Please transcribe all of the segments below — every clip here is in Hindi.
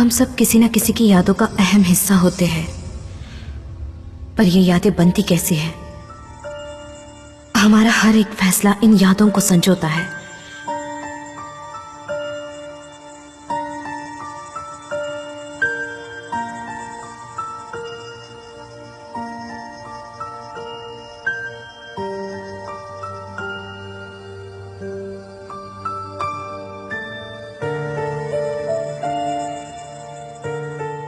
हम सब किसी न किसी की यादों का अहम हिस्सा होते हैं, पर ये यादें बनती कैसी है? हमारा हर एक फैसला इन यादों को संजोता है।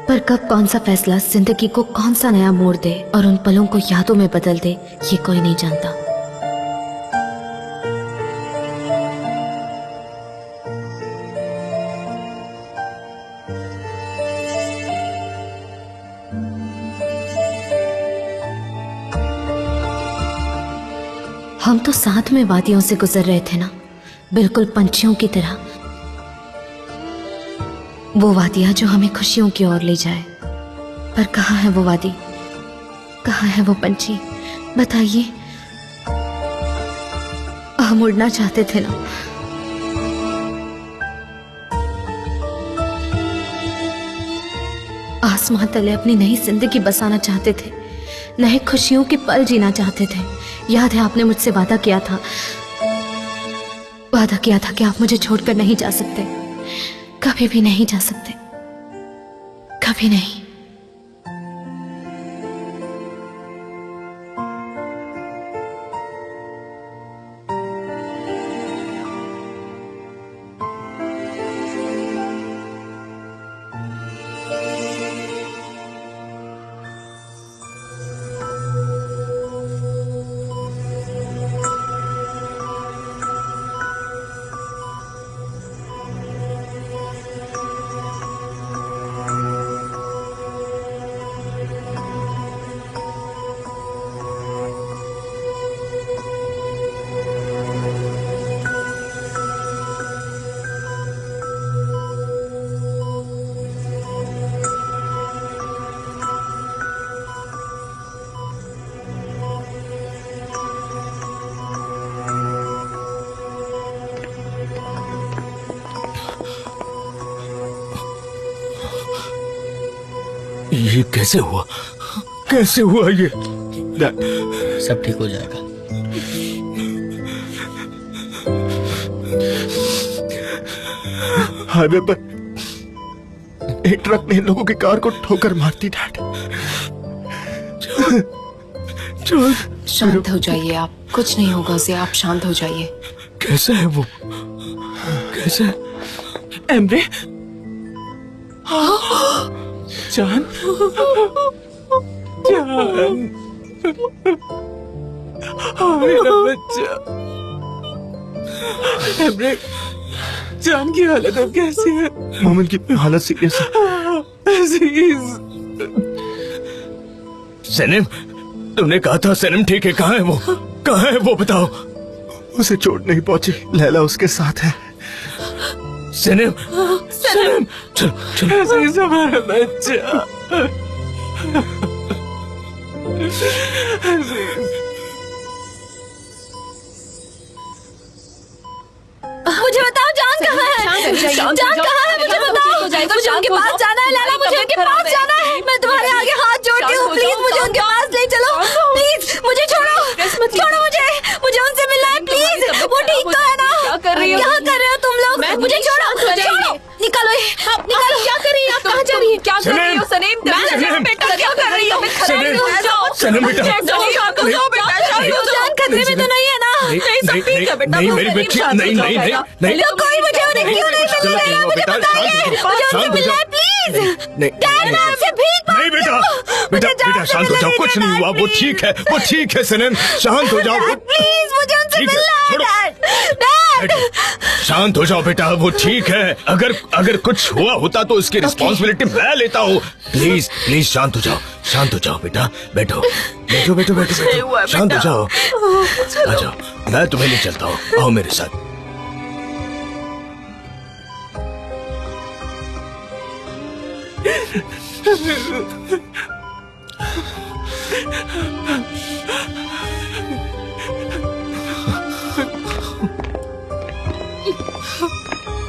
पर कब कौन सा फैसला जिंदगी को कौन सा नया मोड़ दे और उन पलों को यादों में बदल दे, ये कोई नहीं जानता। हम तो साथ में वादियों से गुजर रहे थे ना, बिल्कुल पंछियों की तरह। वो वादियां जो हमें खुशियों की ओर ले जाए। पर कहाँ है वो वादी, कहाँ है वो पंछी? बताइए। हम उड़ना चाहते थे ना। आसमां तले अपनी नई जिंदगी बसाना चाहते थे, नए खुशियों के पल जीना चाहते थे। याद है आपने मुझसे वादा किया था कि आप मुझे छोड़कर नहीं जा सकते, कभी भी नहीं जा सकते, कभी नहीं। ये कैसे हुआ? कैसे हुआ ये? सब ठीक हो जाएगा। हाईवे पर एक ट्रक ने इन लोगों की कार को ठोकर मार दी। डैड, शांत हो जाइए आप, कुछ नहीं होगा उसे, आप शांत हो जाइए। कैसे है वो? कैसे? एमरे, जान, जान, मेरा बच्चा। एमरे, जान की हालत अब कैसी है? मोमिन की हालत सीरियस है। अजीज, सनम, तुमने कहा था सनम ठीक है। कहाँ है वो? कहाँ है वो? बताओ। उसे चोट नहीं पहुंची, लैला उसके साथ है। सनम, सनम, चलो चलो। अजीज हमारा बच्चा। मुझे बताओ जान कहाँ है? जान कहाँ है? मुझे बताओ। मुझे उनके पास जाना है लैला, मुझे उनके पास जाना है। मैं तुम्हारे आगे हाथ जोड़ती हूँ, प्लीज मुझे उनके पास ले चलो। प्लीज मुझे छोड़ो, छोड़ो मुझे उनसे मिलना है प्लीज। वो ठीक तो है ना? क्या कर रही हो तुम लोग? मुझे छोड़ो, निकालो, निकालो। क्या कर रही है आप? कहाँ जा रही है? क्या कर रही हो सनम? बेटा क्या कर रही हो? सनम बेटा, जान खतरे में तो नहीं है ना? नहीं मेरी बच्ची, नहीं नहीं नहीं नहीं। कोई मुझे उन्हें क्यों नहीं मिल रहा है? मुझे बताइए, मुझे उनसे मिलना है प्लीज। डैड मैं आपसे भीख नहीं बेटा, बेटा शांत हो जाओ, कुछ नहीं हुआ। वो ठीक है, वो ठीक है। सनम शांत हो जाओ प्लीज, मुझे उनसे मिलना है। डैड शांत हो जाओ बेटा, वो ठीक है। अगर कुछ हुआ होता तो इसकी रिस्पॉन्सिबिलिटी मैं लेता हूँ। प्लीज प्लीज शांत हो जाओ, शांत हो जाओ बेटा। बैठो बैठो बैठो बैठो, शांत हो जाओ। आ जाओ, मैं तुम्हें ले चलता हूँ, आओ मेरे साथ।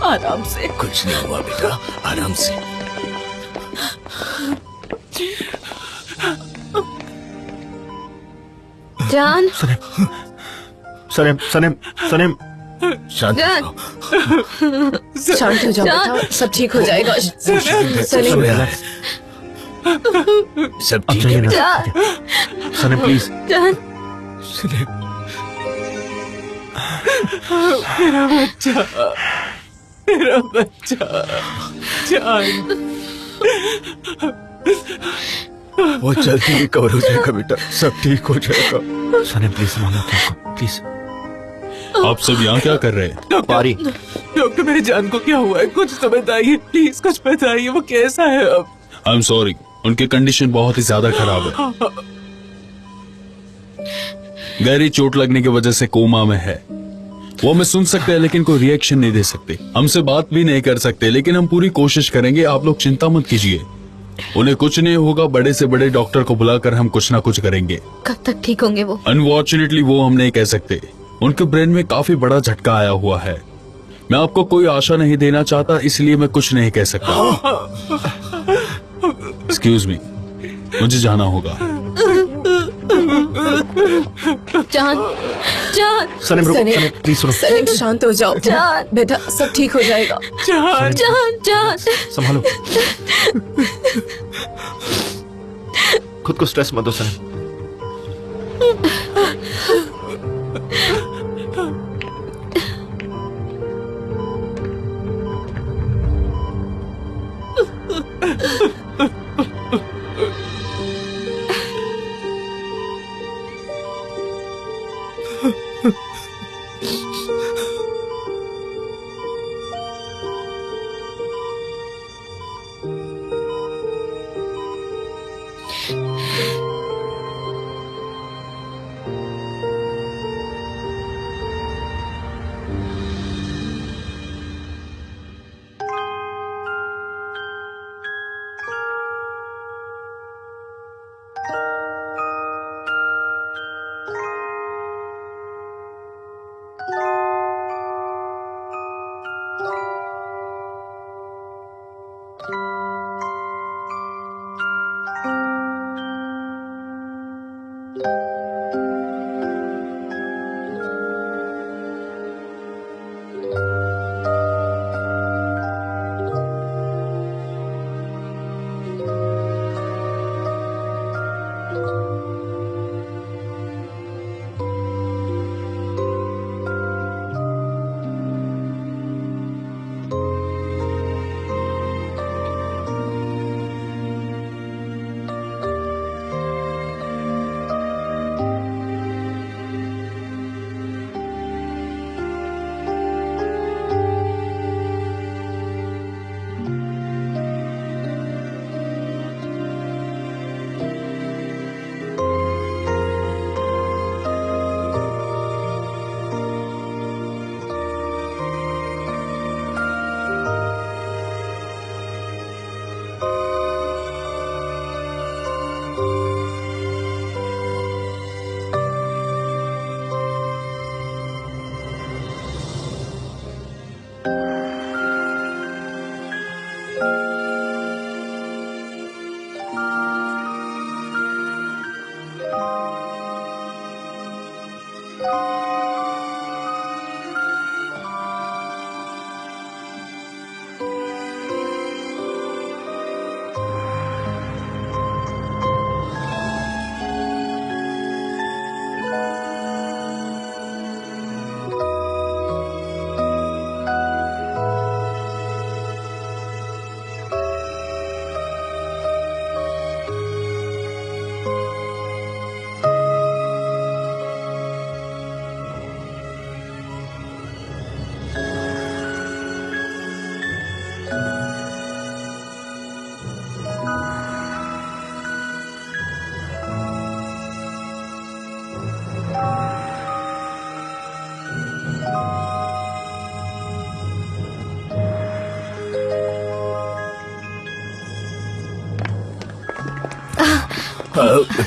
आराम से। कुछ नहीं हुआ बेटा, आराम से। जान सनेम सनेम सनेम शांत हो जान जाओ। शांत हो जाओ बेटा, सब ठीक हो जाएगा। सब relax। सब ठीक है बेटा। सनेम प्लीज। जान मेरा बच्चा जान। वो जल्दी रिकवर हो जाएगा बेटा, सब ठीक हो जाएगा। सनेम प्लीज संभालो आपको प्लीज। आप सब यहाँ क्या कर रहे हैं? पारी डॉक्टर मेरी जान को क्या हुआ है, कुछ तो बताइए प्लीज, कुछ बताइए, वो कैसा है अब? आई एम सॉरी, उनकी कंडीशन बहुत ही ज्यादा खराब है। गहरी चोट लगने की वजह से कोमा में है। वो हमें सुन सकते हैं लेकिन कोई रिएक्शन नहीं दे सकते, हमसे बात भी नहीं कर सकते, लेकिन हम पूरी कोशिश करेंगे। आप लोग चिंता मत कीजिए, उन्हें कुछ नहीं होगा। बड़े से बड़े डॉक्टर को बुलाकर हम कुछ ना कुछ करेंगे। कब तक ठीक होंगे वो? अनफॉर्चुनेटली वो हम नहीं कह सकते, उनके ब्रेन में काफी बड़ा झटका आया हुआ है। मैं आपको कोई आशा नहीं देना चाहता, इसलिए मैं कुछ नहीं कह सकता। एक्सक्यूज मी, मुझे जाना होगा। जान जान सनेम रुको, सनेम प्लीज सुनो। सलीम शांत हो जाओ जान, बेटा सब ठीक हो जाएगा। जान जान जान संभालो, खुद को स्ट्रेस मत दो सनेम।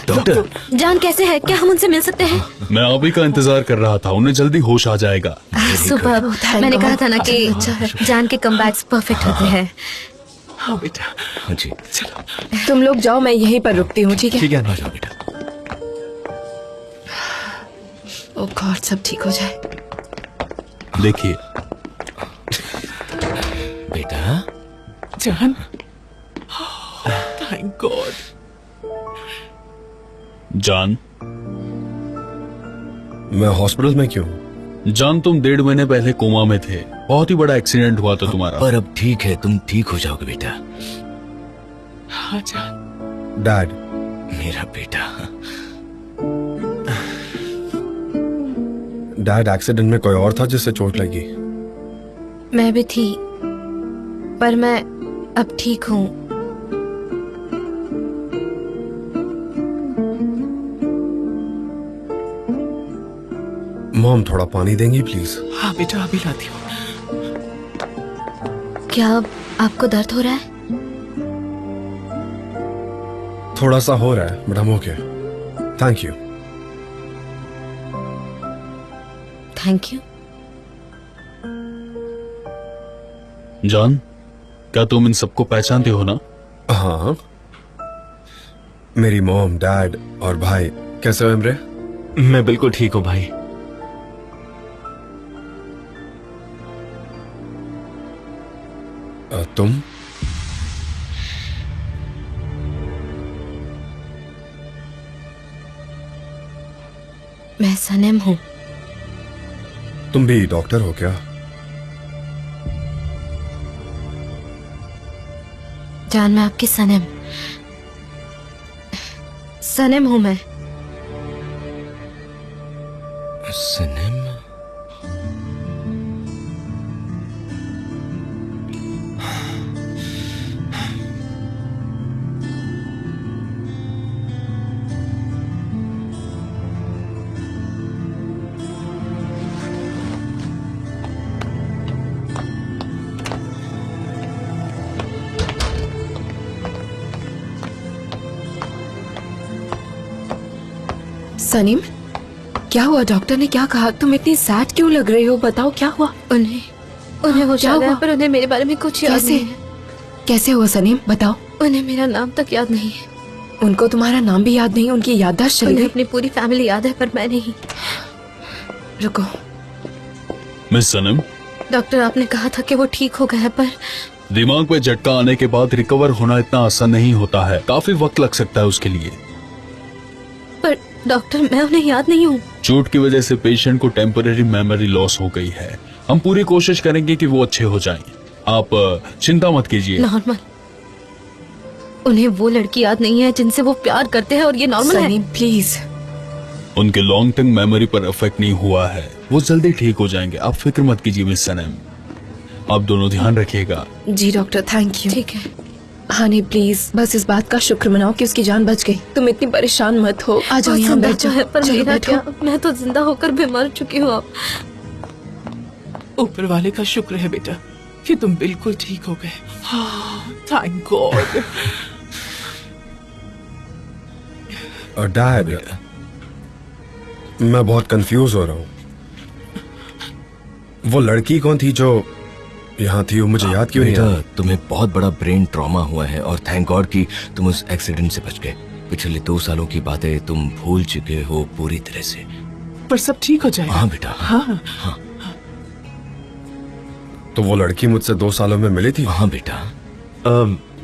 डॉक्टर जान कैसे है? क्या हम उनसे मिल सकते हैं? मैं अभी का इंतजार कर रहा था, उन्हें जल्दी होश आ जाएगा। सुपर, मैंने कहा था ना कि जान के कमबैक्स परफेक्ट होते हैं। हाँ बेटा, हाँ जी चलो तुम लोग जाओ, मैं यहीं पर रुकती हूँ, ठीक है? ठीक है आ जाओ बेटा। ओ गॉड, सब ठीक हो जाए। देखिए बेटा जान, थैंक गॉड। जान, मैं हॉस्पिटल में क्यों? जान तुम 1.5 महीने पहले कोमा में थे। बहुत ही बड़ा एक्सीडेंट हुआ था तुम्हारा। पर अब ठीक है, तुम ठीक हो जाओगे बेटा। हाँ जान। डैड, मेरा बेटा। डैड एक्सीडेंट में कोई और था जिससे चोट लगी? मैं भी थी, पर मैं अब ठीक हूँ। मॉम, थोड़ा पानी देंगी प्लीज? हाँ बेटा, अभी लाती हूँ। क्या अब आपको दर्द हो रहा है? थोड़ा सा हो रहा है, बट हम okay. Thank you. Thank you. जान, क्या तुम इन सबको पहचानते हो ना? हाँ, मेरी मॉम, डैड और भाई। कैसे हो इमरे? मैं बिल्कुल ठीक हूँ भाई। तुम? मैं सनम हूँ। तुम भी डॉक्टर हो क्या? जान, मैं आपकी सनम हूँ मैं। सनम? सनीम, क्या हुआ? डॉक्टर ने क्या कहा? तुम इतनी सैड क्यों लग रही हो? बताओ क्या हुआ? उन्हें होश क्या आ गया, हुआ? पर उन्हें मेरे बारे में कुछ याद कैसे? नहीं है। कैसे हुआ सनीम? बताओ। उन्हें मेरा नाम तक याद नहीं है। उनको तुम्हारा नाम भी याद नहीं? उनकी याददाश्त चली उन्हें गई? अपनी पूरी फैमिली याद है, पर मैं नहीं। रुको। मिस सनम, डॉक्टर, आपने कहा था कि वो ठीक हो गया है, पर दिमाग पे झटका आने के बाद रिकवर होना इतना आसान नहीं होता है। काफी वक्त लग सकता है उसके लिए। डॉक्टर, मैं उन्हें याद नहीं हूँ। चोट की वजह से पेशेंट को टेम्पररी मेमोरी लॉस हो गई है। हम पूरी कोशिश करेंगे कि वो अच्छे हो जाएं। आप चिंता मत कीजिए। नॉर्मल। उन्हें वो लड़की याद नहीं है जिनसे वो प्यार करते हैं, और ये नॉर्मल है। सनीम प्लीज। उनके लॉन्ग टर्म मेमोरी पर इफेक्ट नहीं हुआ है। वो जल्दी ठीक हो जाएंगे, आप फिक्र मत कीजिए मिस सनम। आप दोनों ध्यान रखिएगा। जी डॉक्टर, थैंक यू। ठीक है। हानी प्लीज, बस इस बात का शुक्र मनाओ कि उसकी जान बच गई। तुम इतनी परेशान मत हो। आ जाओ, यहाँ बैठ जाओ। पर चलो मेरा बैठो। क्या? मैं तो जिंदा होकर भी मर चुकी हूँ अब। ऊपर वाले का शुक्र है बेटा कि तुम बिल्कुल ठीक हो गए। हाँ, थैंक गॉड। और डैड, मैं बहुत कंफ्यूज हो रहा हूँ। वो लड़की कौन थी जो यहाँ थी? वो मुझे याद क्यों नहीं बेटा, आ? तुम्हें बहुत बड़ा ब्रेन ट्रॉमा हुआ है, और थैंक गॉड कि तुम उस एक्सीडेंट से बच गए। पिछले 2 सालों की बातें तुम भूल चुके हो पूरी तरह से। पर सब ठीक हो जाएगा। हाँ बेटा। हाँ। तो वो लड़की मुझसे 2 सालों में मिली थी? हाँ बेटा।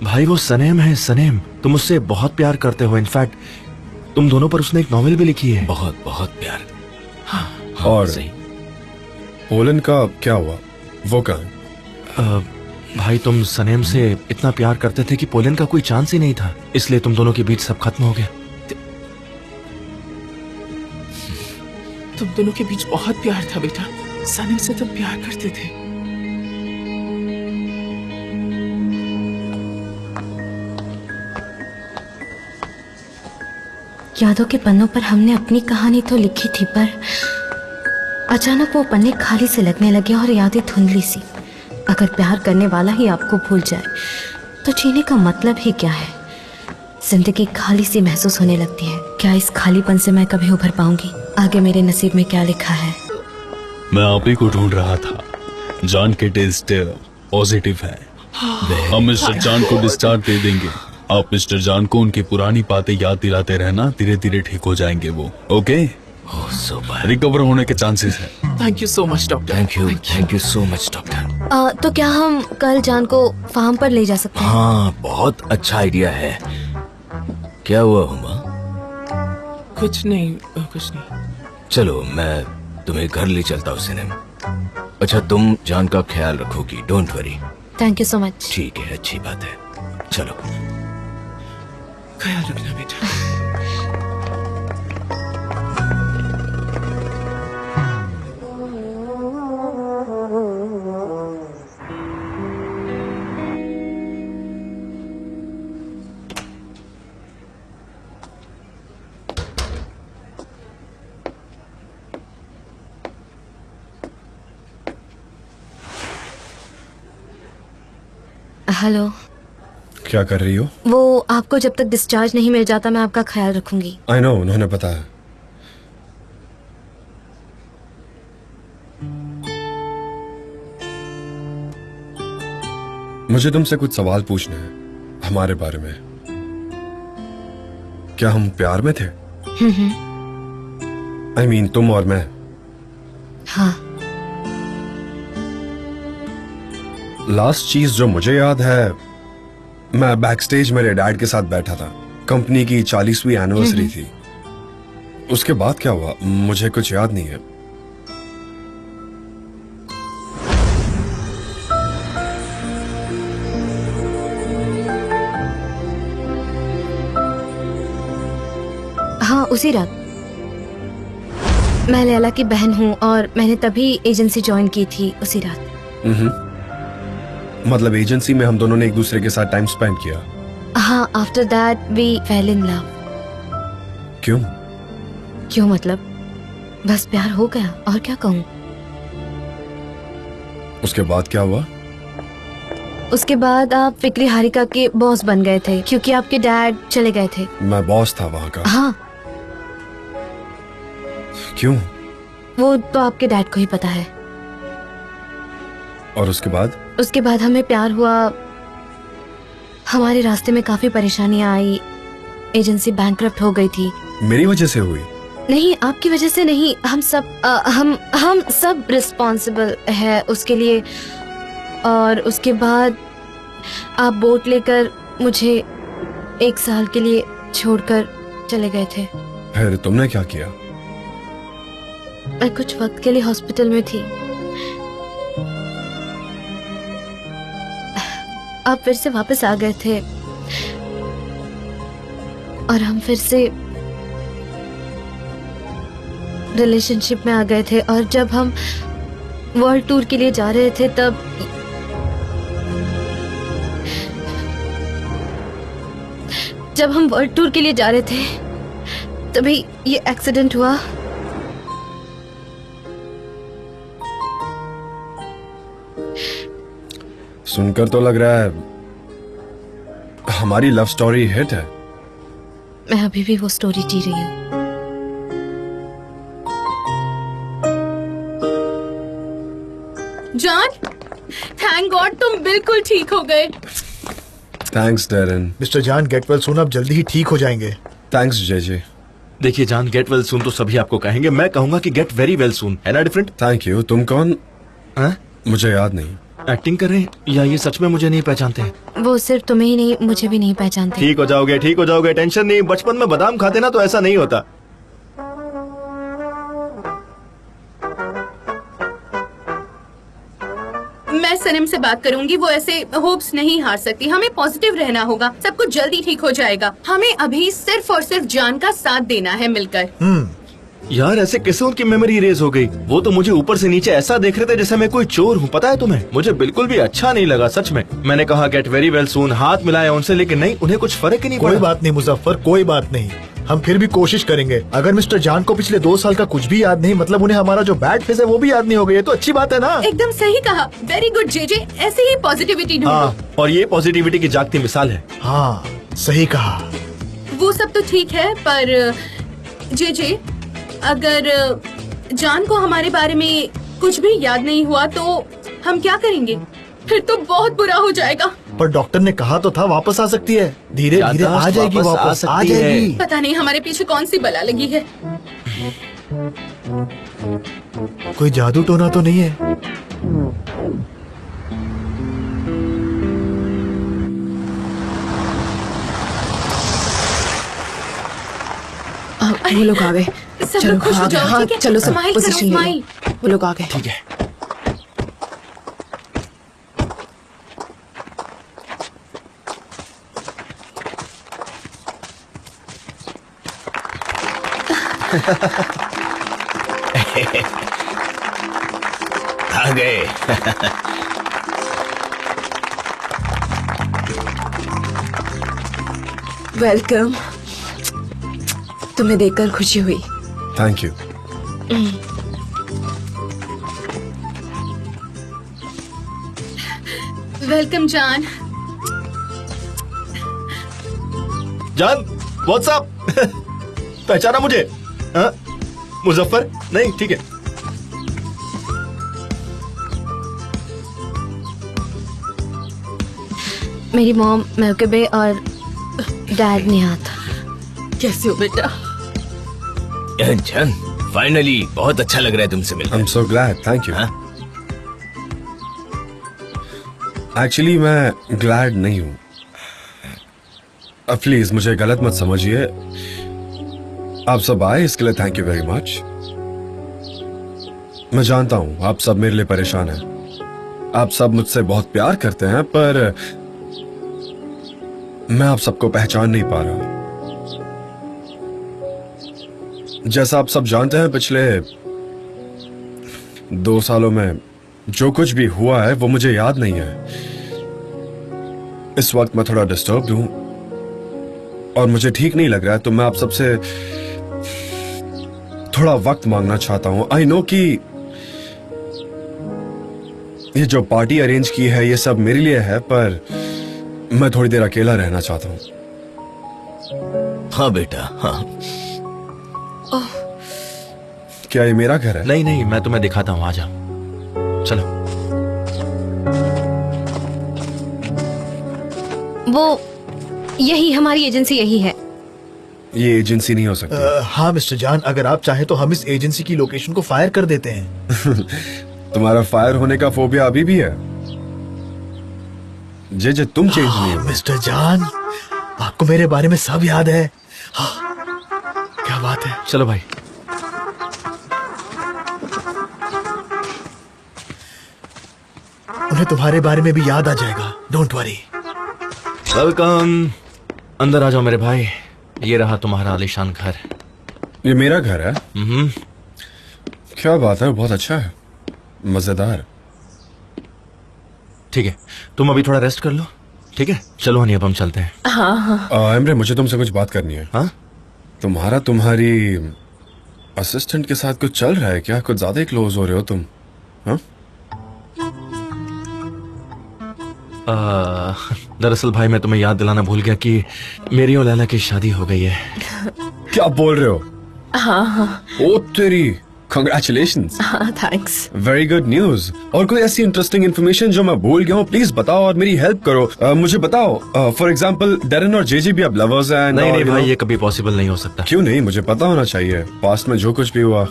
भाई वो सनेम है, सनेम। तुम उससे बहुत प्यार करते हो। इनफैक्ट तुम दोनों पर उसने एक नॉवेल भी लिखी है। बहुत बहुत प्यार। हाँ। और सही। पोलन का क्या हुआ? वो कहाँ? भाई तुम सनेम से इतना प्यार करते थे कि पोलन का कोई चांस ही नहीं था, इसलिए तुम दोनों के बीच सब खत्म हो गया। तुम दोनों के बीच बहुत प्यार था बेटा। सनम से तुम प्यार करते थे। यादों के पन्नों पर हमने अपनी कहानी तो लिखी थी, पर अचानक वो पन्ने खाली से लगने लगे और यादें धुंधली सी। अगर प्यार करने वाला ही आपको भूल जाए तो जीने का मतलब ही क्या है? जिंदगी खाली सी महसूस होने लगती है। क्या इस खालीपन से मैं कभी उभर पाऊंगी? आगे मेरे नसीब में क्या लिखा है? मैं आप ही को ढूंढ रहा था। जान के टेस्ट पॉजिटिव है। हम मिस्टर जान को डिस्चार्ज दे देंगे। आप मिस्टर जान को उनकी पुरानी बातें याद दिलाते रहना, धीरे धीरे ठीक हो जाएंगे वो। ओके? ओह सो बैड। रिकवर होने के चांसेस है। Thank you so much doctor. Thank you so much doctor. तो क्या हम कल जान को फार्म पर ले जा सकते हैं? हाँ, बहुत अच्छा आइडिया है। क्या हुआ हुमा? कुछ नहीं, कुछ नहीं। चलो मैं तुम्हें घर ले चलता हूँ सनम। अच्छा, तुम जान का ख्याल रखोगी, don't worry. Thank you so much. ठीक है, अच्छी बात है। चलो। ख्याल रखना बेटा। हेलो। क्या कर रही हो? वो आपको जब तक डिस्चार्ज नहीं मिल जाता मैं आपका ख्याल रखूंगी। आई नो, उन्होंने बताया। मुझे तुमसे कुछ सवाल पूछने हैं हमारे बारे में। क्या हम प्यार में थे? I mean, तुम और मैं। हाँ। लास्ट चीज जो मुझे याद है, मैं बैक स्टेज मेरे डैड के साथ बैठा था। कंपनी की 40वीं एनिवर्सरी थी। उसके बाद क्या हुआ मुझे कुछ याद नहीं है। हाँ, उसी रात। मैं लैला की बहन हूँ और मैंने तभी एजेंसी ज्वाइन की थी उसी रात। मतलब एजेंसी में हम दोनों ने एक दूसरे के साथ टाइम स्पेंड किया? हाँ, after that we fell in love. क्यों? क्यों मतलब बस प्यार हो गया, और क्या कहूँ। उसके बाद क्या हुआ? उसके बाद आप फिक्री हारिका के बॉस बन गए थे क्योंकि आपके डैड चले गए थे। मैं बॉस था वहां का? हाँ। क्यों? वो तो आपके डैड को ही पता है। और उसके बाद? उसके बाद हमें प्यार हुआ। हमारे रास्ते में काफी परेशानियां आई। एजेंसी बैंकरप्ट हो गई थी। मेरी वजह से हुई? नहीं, आपकी वजह से नहीं। हम सब रिस्पॉन्सिबल है उसके लिए। और उसके बाद आप बोट लेकर मुझे 1 साल के लिए छोड़कर चले गए थे। फिर तुमने क्या किया? मैं कुछ वक्त के लिए हॉस्पिटल में थी। आप फिर से वापस आ गए थे और हम फिर से रिलेशनशिप में आ गए थे। और जब हम वर्ल्ड टूर के लिए जा रहे थे तभी ये एक्सीडेंट हुआ। सुनकर तो लग रहा है हमारी लव स्टोरी हिट है। मैं अभी भी वो स्टोरी जी रही हूँ। जॉन, थैंक गॉड तुम बिल्कुल ठीक हो गए। Thanks Darren. मिस्टर जान, गेट वेल सून। अब जल्दी ही ठीक हो जाएंगे। Thanks JJ. देखिए जान, गेट वेल सून तो सभी आपको कहेंगे, मैं कहूंगा कि गेट वेरी वेल सून, है ना डिफरेंट? Thank you. तुम कौन? मुझे याद नहीं। एक्टिंग कर रहे हैं या ये सच में मुझे नहीं पहचानते हैं? वो सिर्फ तुम्हें ही नहीं, मुझे भी नहीं पहचानते। ठीक हो जाओगे, ठीक हो जाओगे, टेंशन नहीं। बचपन में बादाम खाते ना तो ऐसा नहीं होता। मैं सनम से बात करूंगी। वो ऐसे होप्स नहीं हार सकती। हमें पॉजिटिव रहना होगा। सब कुछ जल्दी ठीक हो जाएगा। हमें अभी सिर्फ और सिर्फ जान का साथ देना है मिलकर। यार ऐसे कैसे उनकी मेमोरी इरेज हो गई? वो तो मुझे ऊपर से नीचे ऐसा देख रहे थे जैसे मैं कोई चोर हूँ। पता है तुम्हें, मुझे बिल्कुल भी अच्छा नहीं लगा सच में। मैंने कहा गेट वेरी वेल सून, हाथ मिलाया उनसे, लेकिन नहीं, उन्हें कुछ फर्क ही नहीं पड़ा। कोई बात नहीं मुजफ्फर, कोई बात नहीं। हम फिर भी कोशिश करेंगे। अगर मिस्टर जान को पिछले 2 साल का कुछ भी याद नहीं, मतलब उन्हें हमारा जो बैड फेस है वो भी याद नहीं हो गई, तो अच्छी बात है ना? एकदम सही कहा। Very good JJ. ऐसे ही पॉजिटिविटी ढूंढो। हाँ, और ये पॉजिटिविटी की जागती मिसाल है। हाँ, सही कहा। वो सब तो ठीक है, पर जेजे अगर जान को हमारे बारे में कुछ भी याद नहीं हुआ तो हम क्या करेंगे? फिर तो बहुत बुरा हो जाएगा। पर डॉक्टर ने कहा तो था वापस आ सकती है। धीरे धीरे आ जाएगी, वापस आ जाएगी। पता नहीं हमारे पीछे कौन सी बला लगी है। कोई जादू टोना तो नहीं है? वो लोग आ गए। सब चलो लोग खुश हो आ गए। जाओ, हाँ, ठीक है? चलो सब स्माइल करो, पोजीशन ले स्माइल। लो। वो लोग आ गए। ठीक है। आ गए। वेलकम। तुम्हें देखकर खुशी हुई। Thank you. वेलकम जान। जान, व्हाट्सअप। पहचाना मुझे? हाँ? मुजफ्फर? नहीं, ठीक है। मेरी मॉम मौके और डैड नहीं आता। कैसे हो बेटा? जान, फाइनली बहुत अच्छा लग रहा है तुमसे आई एम मिलकर। So glad, thank you. हाँ? एक्चुअली मैं ग्लैड नहीं हूं। प्लीज मुझे गलत मत समझिए। आप सब आए इसके लिए थैंक यू वेरी मच। मैं जानता हूं आप सब मेरे लिए परेशान हैं। आप सब मुझसे बहुत प्यार करते हैं, पर मैं आप सबको पहचान नहीं पा रहा। जैसा आप सब जानते हैं, पिछले 2 सालों में जो कुछ भी हुआ है वो मुझे याद नहीं है। इस वक्त मैं थोड़ा डिस्टर्ब्ड हूं और मुझे ठीक नहीं लग रहा है, तो मैं आप सबसे थोड़ा वक्त मांगना चाहता हूं। आई नो कि ये जो पार्टी अरेंज की है ये सब मेरे लिए है, पर मैं थोड़ी देर अकेला रहना चाहता हूं। हाँ बेटा, हाँ। क्या ये मेरा घर है? नहीं नहीं, मैं तुम्हें दिखाता हूँ, आ जाओ। चलो। वो यही हमारी एजेंसी यही है। ये एजेंसी नहीं हो सकती। हाँ मिस्टर जान, अगर आप चाहें तो हम इस एजेंसी की लोकेशन को फायर कर देते हैं। तुम्हारा फायर होने का फोबिया अभी भी है? जे तुम चेंज नहीं हो। मिस्टर जान, आपको मेरे बारे में सब याद है। हाँ, क्या बात है। चलो भाई। उन्हें तुम्हारे बारे में भी याद आ जाएगा, डोंट वरी। वेलकम। अंदर आ जाओ मेरे भाई। ये रहा तुम्हारा आलीशान घर। ये मेरा घर है? क्या बात है, बहुत अच्छा है, मजेदार। ठीक है, तुम अभी थोड़ा रेस्ट कर लो। ठीक है, चलो हनी, अब हम चलते हैं। हाँ हाँ। इमरे, मुझे तुमसे कुछ बात करनी है। हाँ? तुम्हारी असिस्टेंट के साथ कुछ चल रहा है क्या? कुछ ज्यादा ही क्लोज हो रहे हो तुम। हाँ? दरअसल भाई, मैं तुम्हें याद दिलाना भूल गया कि मेरी और लैला की शादी हो गई है। क्या बोल रहे हो? हाँ हाँ। ओ तेरी, कंग्रेचुलेशंस। हाँ, थैंक्स। Very good news. और कोई ऐसी इंटरेस्टिंग इन्फॉर्मेशन जो मैं भूल गया हूँ, प्लीज बताओ और मेरी हेल्प करो। मुझे बताओ, फॉर एग्जांपल डैरेन और जेजे भी अब लवर्स हैं। नहीं नहीं भाई, ये कभी पॉसिबल नहीं हो सकता। क्यों नहीं? मुझे पता होना चाहिए, पास्ट में जो कुछ भी हुआ।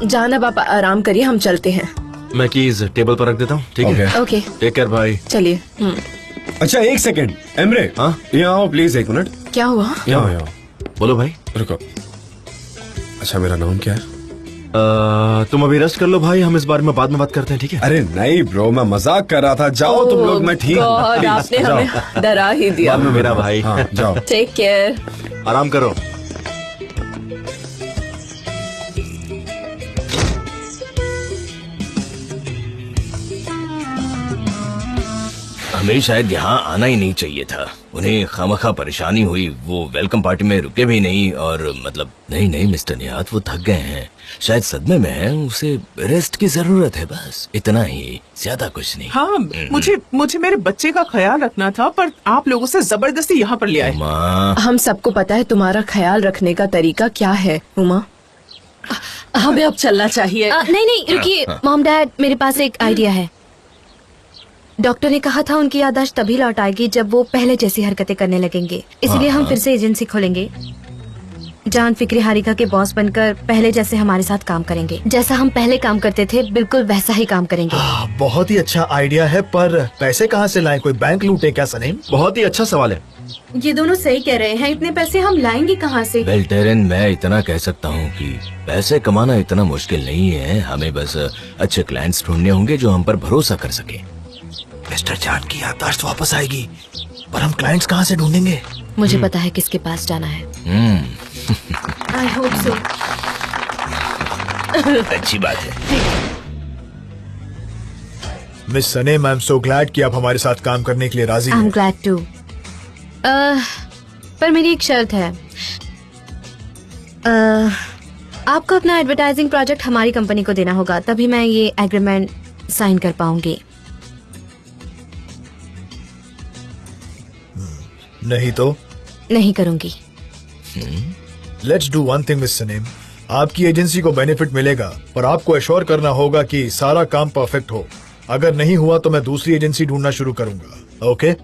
जान, अब आप आराम करिए, हम चलते हैं। मैं कीज टेबल पर रख देता हूँ, ठीक है? ओके। टेक केयर भाई। चलिए। अच्छा, एक सेकेंड एमरे। हाँ? यहाँ आओ प्लीज, 1 मिनट। क्या हुआ? यहाँ यहाँ बोलो भाई। रुको। अच्छा, मेरा नाम क्या है? तुम अभी रेस्ट कर लो भाई, हम इस बारे में बाद में बात करते हैं, ठीक है? अरे नहीं ब्रो, मैं मजाक कर रहा था। जाओ तुम लोग, मैं ठीक हूँ। गॉड, आपने हमें डरा ही दिया। बाद में मेरा भाई। हाँ, जाओ। Take care. आराम करो। हमें शायद यहाँ आना ही नहीं चाहिए था। उन्हें खामखा परेशानी हुई, वो वेलकम पार्टी में रुके भी नहीं। और मतलब नहीं मिस्टर निहात, वो थक गए हैं, शायद सदमे में हैं, उसे रेस्ट की जरूरत है, बस इतना ही, ज्यादा कुछ नहीं। हाँ, मुझे मेरे बच्चे का ख्याल रखना था, पर आप लोगों से जबरदस्ती यहाँ पर ले आए। माँ, हम सबको पता है तुम्हारा ख्याल रखने का तरीका क्या है उमा। हमें अब चलना चाहिए। नहीं रुकिए मॉम डैड, मेरे पास एक आइडिया है। डॉक्टर ने कहा था उनकी याददाश्त तभी लौट आएगी जब वो पहले जैसी हरकतें करने लगेंगे, इसलिए हम फिर से एजेंसी खोलेंगे। जान फिक्री हारिका के बॉस बनकर पहले जैसे हमारे साथ काम करेंगे। जैसा हम पहले काम करते थे बिल्कुल वैसा ही काम करेंगे। बहुत ही अच्छा आइडिया है, पर पैसे कहाँ से लाएं? कोई बैंक लूटे क्या सनीम? बहुत ही अच्छा सवाल है। ये दोनों सही कह रहे हैं, इतने पैसे हम लाएंगे कहाँ से? वेल टेरन, मैं इतना कह सकता हूँ कि पैसे कमाना इतना मुश्किल नहीं है। हमें बस अच्छे क्लाइंट्स ढूंढने होंगे जो हम पर भरोसा कर सके। मिस्टर जान की याददाश्त वापस आएगी, पर हम क्लाइंट्स कहाँ से ढूंढेंगे? मुझे पता है किसके पास जाना है। I hope so. अच्छी बात है। Miss Saneem, I am so glad कि आप हमारे साथ काम करने के लिए राजी आई एम हैं। Glad to. पर मेरी एक शर्त है। आपको अपना एडवर्टाइजिंग प्रोजेक्ट हमारी कंपनी को देना होगा, तभी मैं ये एग्रीमेंट साइन कर पाऊंगी। नहीं तो नहीं करूंगी। Let's do one thing miss Saneem, आपकी एजेंसी को बेनिफिट मिलेगा, पर आपको एश्योर करना होगा कि सारा काम परफेक्ट हो। अगर नहीं हुआ तो मैं दूसरी एजेंसी ढूंढना शुरू करूंगा। ओके?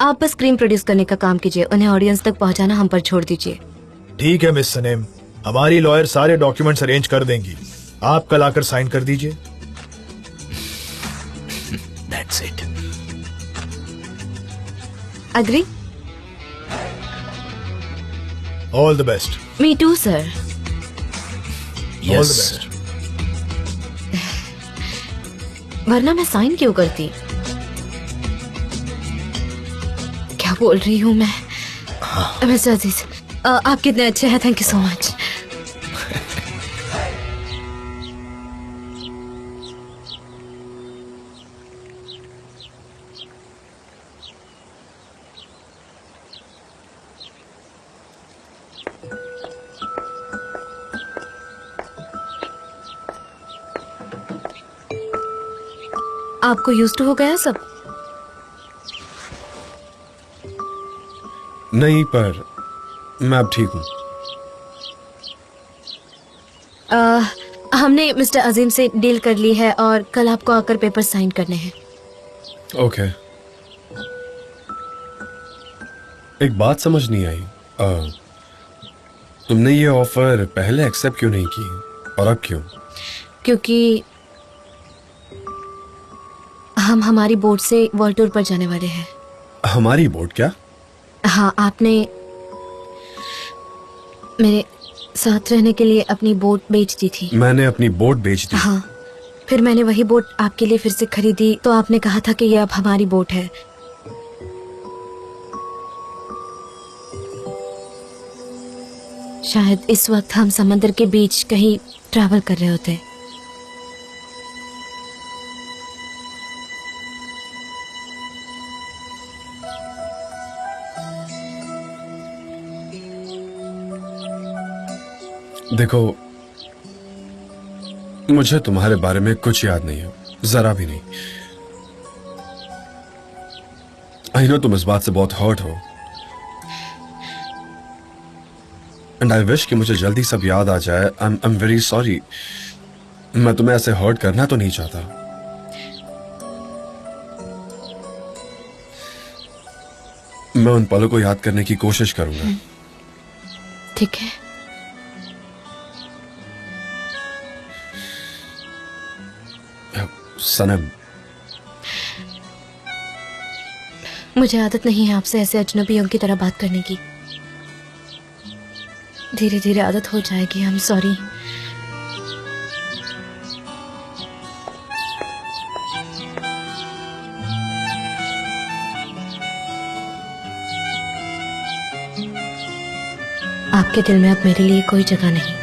आप बस क्रीम प्रोड्यूस करने का काम कीजिए, उन्हें ऑडियंस तक पहुंचाना हम पर छोड़ दीजिए। ठीक है मिस सनीम, हमारी लॉयर सारे डॉक्यूमेंट्स अरेंज कर देंगी। आप कल आकर साइन कर दीजिए। That's it. Agree? All the best. Me too sir. All the Yes. Best. वरना मैं साइन क्यों करती? क्या बोल रही हूँ मैं? मिस्टर अजीज, आप कितने अच्छे हैं। Thank you so much. आपको यूज्ड टू हो गया सब? नहीं, पर मैं अब ठीक हूँ। हमने मिस्टर अजीम से डील कर ली है और कल आपको आकर पेपर साइन करने हैं। ओके। एक बात समझ नहीं आई, तुमने ये ऑफर पहले एक्सेप्ट क्यों नहीं की और अब क्यों? क्योंकि हम हमारी बोट से वर्ल्ड टूर पर जाने वाले हैं। हमारी बोट? क्या? हाँ, आपने मेरे साथ रहने के लिए अपनी बोट बेच दी थी। मैंने अपनी बोट बेच दी? हाँ, फिर मैंने वही बोट आपके लिए फिर से खरीदी, तो आपने कहा था कि ये अब हमारी बोट है। शायद इस वक्त हम समंदर के बीच कहीं ट्रैवल कर रहे होते। देखो, मुझे तुम्हारे बारे में कुछ याद नहीं है, जरा भी नहीं। आई नो तुम इस बात से बहुत हर्ट हो, एंड आई विश कि मुझे जल्दी सब याद आ जाए। I am very sorry. मैं तुम्हें ऐसे हर्ट करना तो नहीं चाहता। मैं उन पलों को याद करने की कोशिश करूंगा। ठीक है। सनम, मुझे आदत नहीं है आपसे ऐसे अजनबियों की तरह बात करने की। धीरे धीरे आदत हो जाएगी। I am sorry. आपके दिल में अब मेरे लिए कोई जगह नहीं।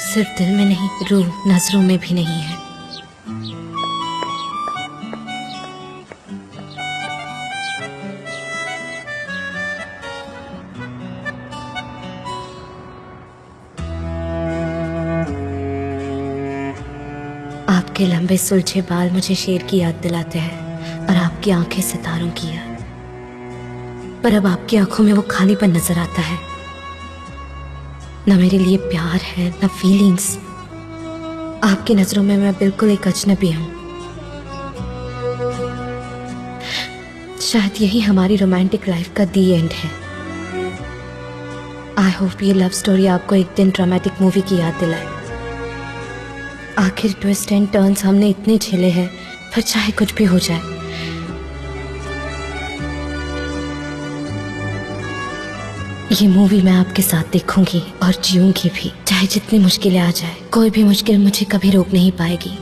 सिर्फ दिल में नहीं, रूह, नजरों में भी नहीं है। आपके लंबे सुलझे बाल मुझे शेर की याद दिलाते हैं और आपकी आंखें सितारों की याद। पर अब आपकी आंखों में वो खालीपन नजर आता है। न मेरे लिए प्यार है, न फीलिंग्स। आपकी नजरों में मैं बिल्कुल एक अजनबी हूं। शायद यही हमारी रोमांटिक लाइफ का दी एंड है। आई होप ये लव स्टोरी आपको एक दिन ड्रामेटिक मूवी की याद दिलाए। आखिर ट्विस्ट एंड टर्न्स हमने इतने झेले हैं, फिर चाहे कुछ भी हो जाए। ये मूवी मैं आपके साथ देखूंगी और जीऊंगी भी, चाहे जितनी मुश्किलें आ जाए। कोई भी मुश्किल मुझे कभी रोक नहीं पाएगी।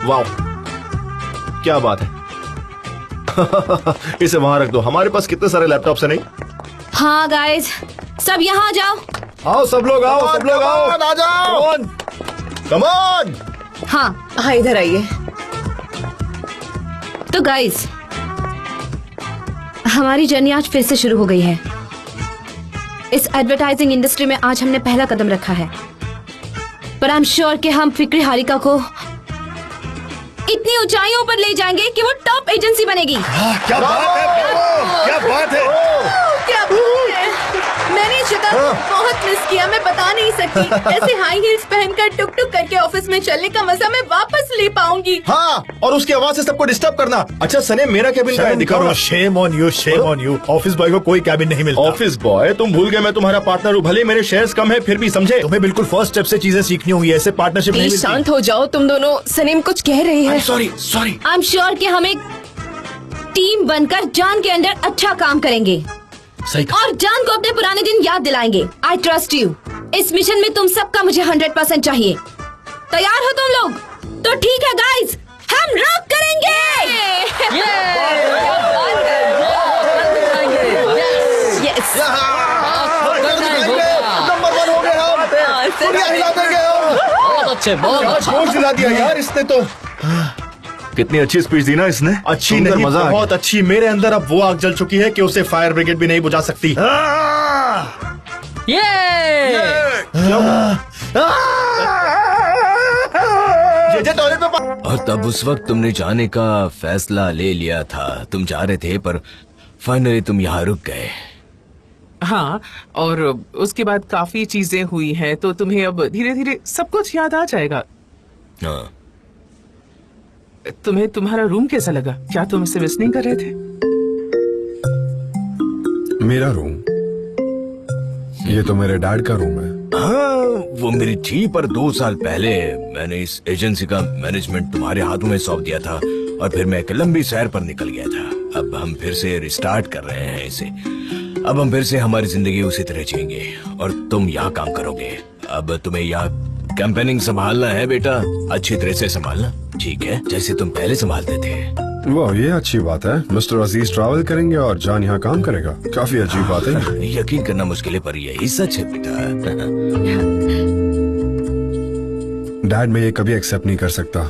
वाह, क्या बात है। इसे वहां रख दो, हमारे पास कितने सारे लैपटॉप्स है नहीं? हाँ गाइस, सब यहाँ आ जाओ। आओ सब लोग आओ, सब लोग आओ, आ जाओ। Come on. हाँ हाँ, इधर आइए। तो गाइस, हमारी जर्नी आज फिर से शुरू हो गई है। इस एडवर्टाइजिंग इंडस्ट्री में आज हमने पहला कदम रखा है, पर आई एम श्योर कि हम फिक्री हारिका को इतनी ऊंचाइयों पर ले जाएंगे कि वो टॉप एजेंसी बनेगी। क्या बात है, क्या बात है। क्या बात है। मैंने शिता बहुत मिस किया, मैं बता नहीं सकती। ऐसे हाई हील्स पहनकर टुक टुक करके ऑफिस में चलने का मजा मैं वापस ले पाऊंगी। हाँ, और उसकी आवाज से सबको डिस्टर्ब करना। अच्छा सने, मेरा केबिन का है, दिखाओ। Shame on you, shame on you. Office boy को कोई कैबिन नहीं मिलता। ऑफिस बॉय, तुम भूल गए मैं तुम्हारा पार्टनर हूँ। भले मेरे शेयर्स कम है, फिर भी समझे। तुम्हें बिल्कुल फर्स्ट स्टेप से चीजें सीखनी होंगी, ऐसे पार्टनरशिप नहीं प्लीज मिलती। शांत हो जाओ तुम दोनों। सनीम कुछ कह रही है। Sorry sorry. I am sure कि हम एक टीम बनकर जान के अंदर अच्छा काम करेंगे सही कहा। और जान को अपने पुराने दिन याद दिलाएंगे। I trust you. इस मिशन में तुम सबका मुझे 100% चाहिए। तैयार हो तुम लोग? तो ठीक है गाइस, हम रॉक करेंगे। यस, नंबर 1 हो गए हम। दुनिया हिला देंगे हम। बहुत अच्छे, बहुत अच्छे। जोश दिला दिया यार इसने तो। कितनी अच्छी स्पीच दी ना इसने। अच्छी नहीं, मजा बहुत अच्छी। मेरे अंदर अब वो आग जल चुकी है कि उसे फायर ब्रिगेड भी नहीं बुझा सकती। ये टॉयलेट में और तब उस वक्त तुमने जाने का फैसला ले लिया था। तुम जा रहे थे पर फाइनली तुम यहाँ रुक गए। हाँ, और उसके बाद काफी चीजें हुई हैं, तो तुम्हें अब धीरे धीरे सब कुछ याद आ जाएगा। हाँ। तुम्हें तुम्हारा रूम कैसा लगा? क्या तुम इसे मिस नहीं कर रहे थे? मेरा रूम? ये तो मेरे डैड का रूम है। हाँ, वो मेरी थी, पर 2 साल पहले मैंने इस एजेंसी का मैनेजमेंट तुम्हारे हाथों में सौंप दिया था और फिर मैं एक लंबी सैर पर निकल गया था। अब हम फिर से रिस्टार्ट कर रहे हैं इसे। अब हम फिर से हमारी जिंदगी उसी तरह जिएंगे और तुम यहाँ काम करोगे। अब तुम्हें यहाँ कैंपेनिंग संभालना है बेटा, अच्छी तरह से संभालना, ठीक है? जैसे तुम पहले संभालते थे। वाह, ये अच्छी बात है। मिस्टर अजीज ट्रैवल करेंगे और जान यहाँ काम करेगा। काफी अजीब बात है। यकीन करना मुश्किल है पर यही सच है बेटा। डैड, मैं ये कभी एक्सेप्ट नहीं कर सकता।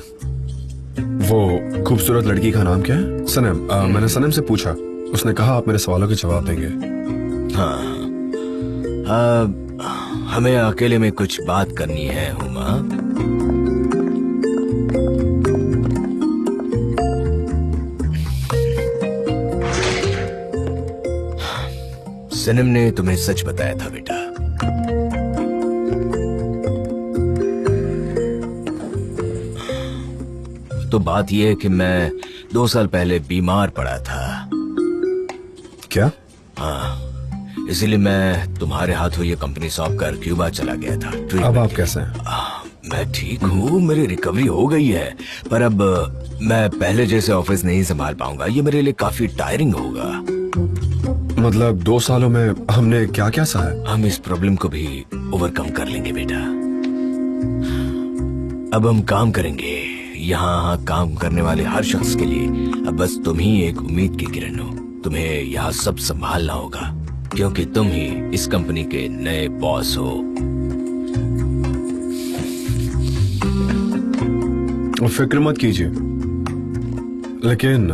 वो खूबसूरत लड़की का नाम क्या है? सनम। मैंने सनम से पूछा, उसने कहा आप मेरे सवालों के जवाब देंगे। हाँ, हमें अकेले में कुछ बात करनी है हुमा। सनम ने तुम्हें सच बताया था बेटा। तो बात यह है कि मैं 2 साल पहले बीमार पड़ा था। क्या? हाँ, इसीलिए मैं तुम्हारे हाथों ये कंपनी सौंप कर क्यूबा चला गया था। अब आप कैसे हैं? मैं ठीक हूँ, मेरी रिकवरी हो गई है, पर अब मैं पहले जैसे ऑफिस नहीं संभाल पाऊंगा। ये मेरे लिए काफी टायरिंग होगा। मतलब 2 सालों में हमने क्या क्या सहा? हम इस प्रॉब्लम को भी ओवरकम कर लेंगे बेटा। अब हम काम करेंगे। यहाँ काम करने वाले हर शख्स के लिए अब बस तुम ही एक उम्मीद की किरण हो। तुम्हें यहाँ सब संभालना होगा क्योंकि तुम ही इस कंपनी के नए बॉस हो। फिक्र मत कीजिए, लेकिन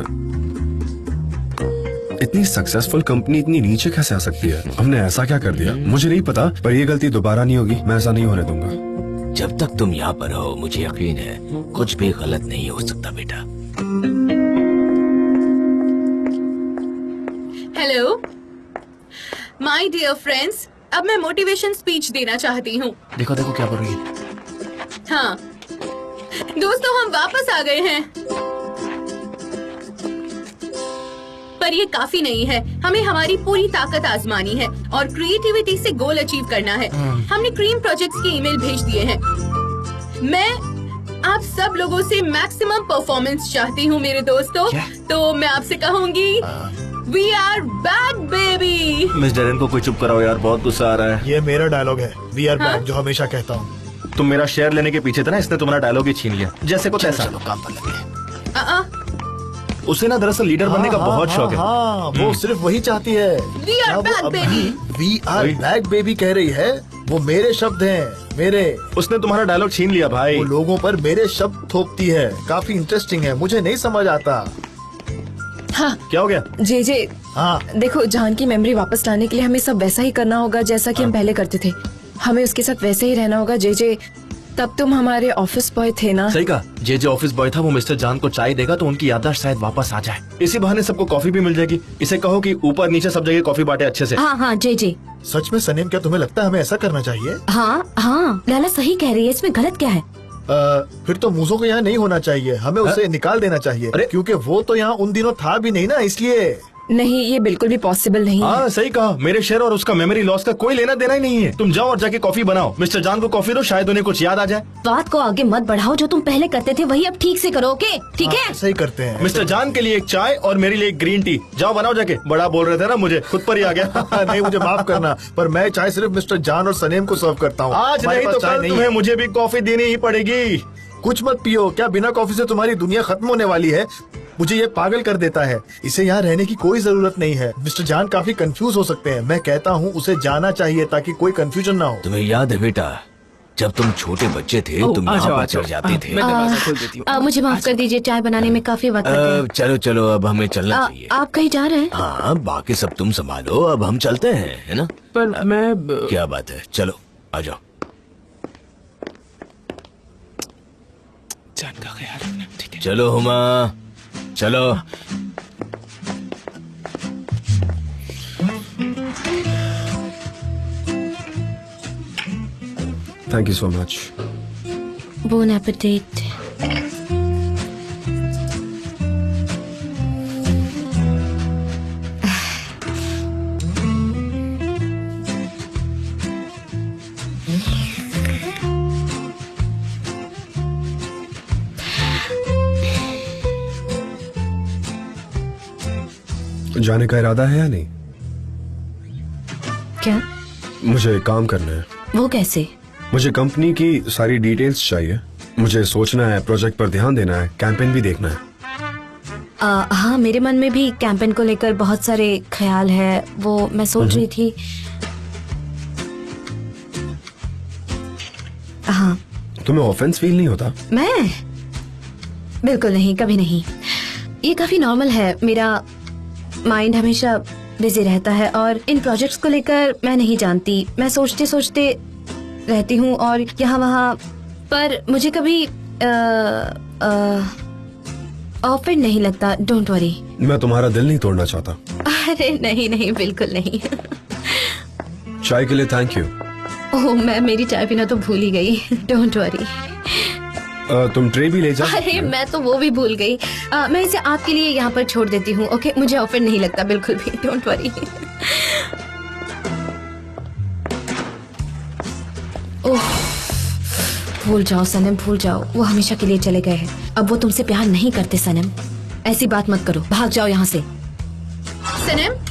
इतनी सक्सेसफुल कंपनी इतनी नीचे कैसे आ सकती है? हमने ऐसा क्या कर दिया? मुझे नहीं पता, पर ये गलती दोबारा नहीं होगी। मैं ऐसा नहीं होने दूंगा। जब तक तुम यहाँ पर हो मुझे यकीन है कुछ भी गलत नहीं हो सकता बेटा। हेलो माय डियर फ्रेंड्स, अब मैं मोटिवेशन स्पीच देना चाहती हूँ। देखो देखो क्या बोल रही है। हाँ दोस्तों, हम वापस आ गए हैं, पर ये काफी नहीं है। हमें हमारी पूरी ताकत आजमानी है और क्रिएटिविटी से गोल अचीव करना है। हमने क्रीम प्रोजेक्ट्स की ईमेल भेज दिए हैं। मैं आप सब लोगों से मैक्सिमम परफॉर्मेंस चाहती हूँ मेरे दोस्तों। तो मैं आपसे कहूँगी we are back baby. Miss Derren को कोई चुप कराओ यार, बहुत गुस्सा आ रहा है। ये मेरा डायलॉग है, वी आर बैक, जो हमेशा कहता हूँ। तुम मेरा शेयर लेने के पीछे थे ना, इसने तुम्हारा डायलॉग ही छीन लिया। जैसे कुछ ऐसा। चलो काम पर लगे। उसे ना दरअसल लीडर बनने का बहुत शौक है। हाँ, वो सिर्फ वही चाहती है। We are back baby. We are back baby कह रही है, वो मेरे शब्द हैं, मेरे। उसने तुम्हारा डायलॉग छीन लिया भाई। वो लोगों पर मेरे शब्द थोपती है। काफी इंटरेस्टिंग है, मुझे नहीं समझ आता। हाँ क्या हो गया? जे हाँ देखो, जान की मेमोरी वापस लाने के लिए हमें सब वैसा ही करना होगा जैसा कि हम पहले करते थे। हमें उसके साथ वैसे ही रहना होगा। जे तब तुम हमारे ऑफिस बॉय थे ना? सही कहा। जे ऑफिस बॉय था, वो मिस्टर जान को चाय देगा तो उनकी याददाश्त शायद वापस आ जाए। इसी बहाने सबको कॉफी भी मिल जाएगी। इसे कहो कि ऊपर नीचे सब जगह कॉफी बांटे अच्छे से। हाँ हाँ जे सच में सनीम, क्या तुम्हें लगता है हमें ऐसा करना चाहिए? हाँ लैला सही कह रही है, इसमें गलत क्या है? फिर तो मूसो को यहाँ नहीं होना चाहिए, हमें उसे निकाल देना चाहिए। क्योंकि वो तो यहाँ उन दिनों था भी नहीं ना, इसलिए। नहीं, ये बिल्कुल भी पॉसिबल नहीं है। हाँ सही कहा। मेरे शेयर और उसका मेमोरी लॉस का कोई लेना देना ही नहीं है। तुम जाओ और जाके कॉफी बनाओ, मिस्टर जान को कॉफी दो, शायद उन्हें कुछ याद आ जाए। बात को आगे मत बढ़ाओ, जो तुम पहले करते थे वही अब ठीक से करो। ओके ठीक है? सही करते हैं। मिस्टर जान के लिए एक चाय और मेरे लिए एक ग्रीन टी। जाओ बनाओ जाके। बड़ा बोल रहे थे ना, मुझे खुद पर ही आ गया। नहीं, मुझे माफ करना, पर मैं चाय सिर्फ मिस्टर जान और सनीम को सर्व करता हूँ। आज नहीं तो कल तुम्हें मुझे भी कॉफी देनी ही पड़ेगी। कुछ मत पियो। क्या बिना कॉफी से तुम्हारी दुनिया खत्म होने वाली है? मुझे ये पागल कर देता है। इसे यहाँ रहने की कोई जरूरत नहीं है। मिस्टर जान काफी कंफ्यूज हो सकते हैं। मैं कहता हूँ उसे जाना चाहिए ताकि कोई कंफ्यूजन ना हो। तुम्हें याद है बेटा, जब तुम छोटे बच्चे थे तुम यहाँ पर चढ़ जाते थे। मैं दरवाजा खोल देती हूँ। मुझे माफ कर दीजिए, चाय बनाने में काफी वक्त लग गया। चलो चलो, अब हमें चलना चाहिए। आप कहीं जा रहे हैं? हाँ, बाकी सब तुम संभालो, अब हम चलते हैं, है ना? पर मैं क्या बात है, चलो आ जाओ। जान का ख्याल रखना, ठीक है? चलो हुमा, चलो। Thank you so much. Bon appetit. जाने का इरादा है या नहीं? क्या? मुझे काम करना है। वो कैसे? मुझे कंपनी की सारी डिटेल्स चाहिए। मुझे सोचना है, प्रोजेक्ट पर ध्यान देना है, कैंपेन भी देखना है। हाँ, मेरे मन में भी कैंपेन को लेकर बहुत सारे ख्याल है। वो मैं सोच रही थी। हाँ। तुम्हें ऑफेंस फील नहीं होता? मैं बिल्कुल नहीं, कभी नहीं। ये काफी नॉर्मल है। मेरा माइंड हमेशा बिजी रहता है और इन प्रोजेक्ट्स को लेकर मैं नहीं जानती। मैं सोचते सोचते रहती हूँ और यहाँ वहाँ, पर मुझे कभी ऑफेंड नहीं लगता। Don't worry. मैं तुम्हारा दिल नहीं तोड़ना चाहता। अरे नहीं नहीं, बिल्कुल नहीं। चाय के लिए थैंक यू। ओह, मैं मेरी चाय पीना तो भूल ही गई। Don't worry. तुम ट्रे भी ले जाओ। अरे मैं तो वो भी भूल गई। मैं इसे आपके लिए यहाँ पर छोड़ देती हूँ। ओके, मुझे ऑफेंड नहीं लगता बिल्कुल भी। Don't worry. ओह, भूल जाओ सनम, भूल जाओ। वो हमेशा के लिए चले गए हैं। अब वो तुमसे प्यार नहीं करते सनम। ऐसी बात मत करो, भाग जाओ यहाँ से। सनम,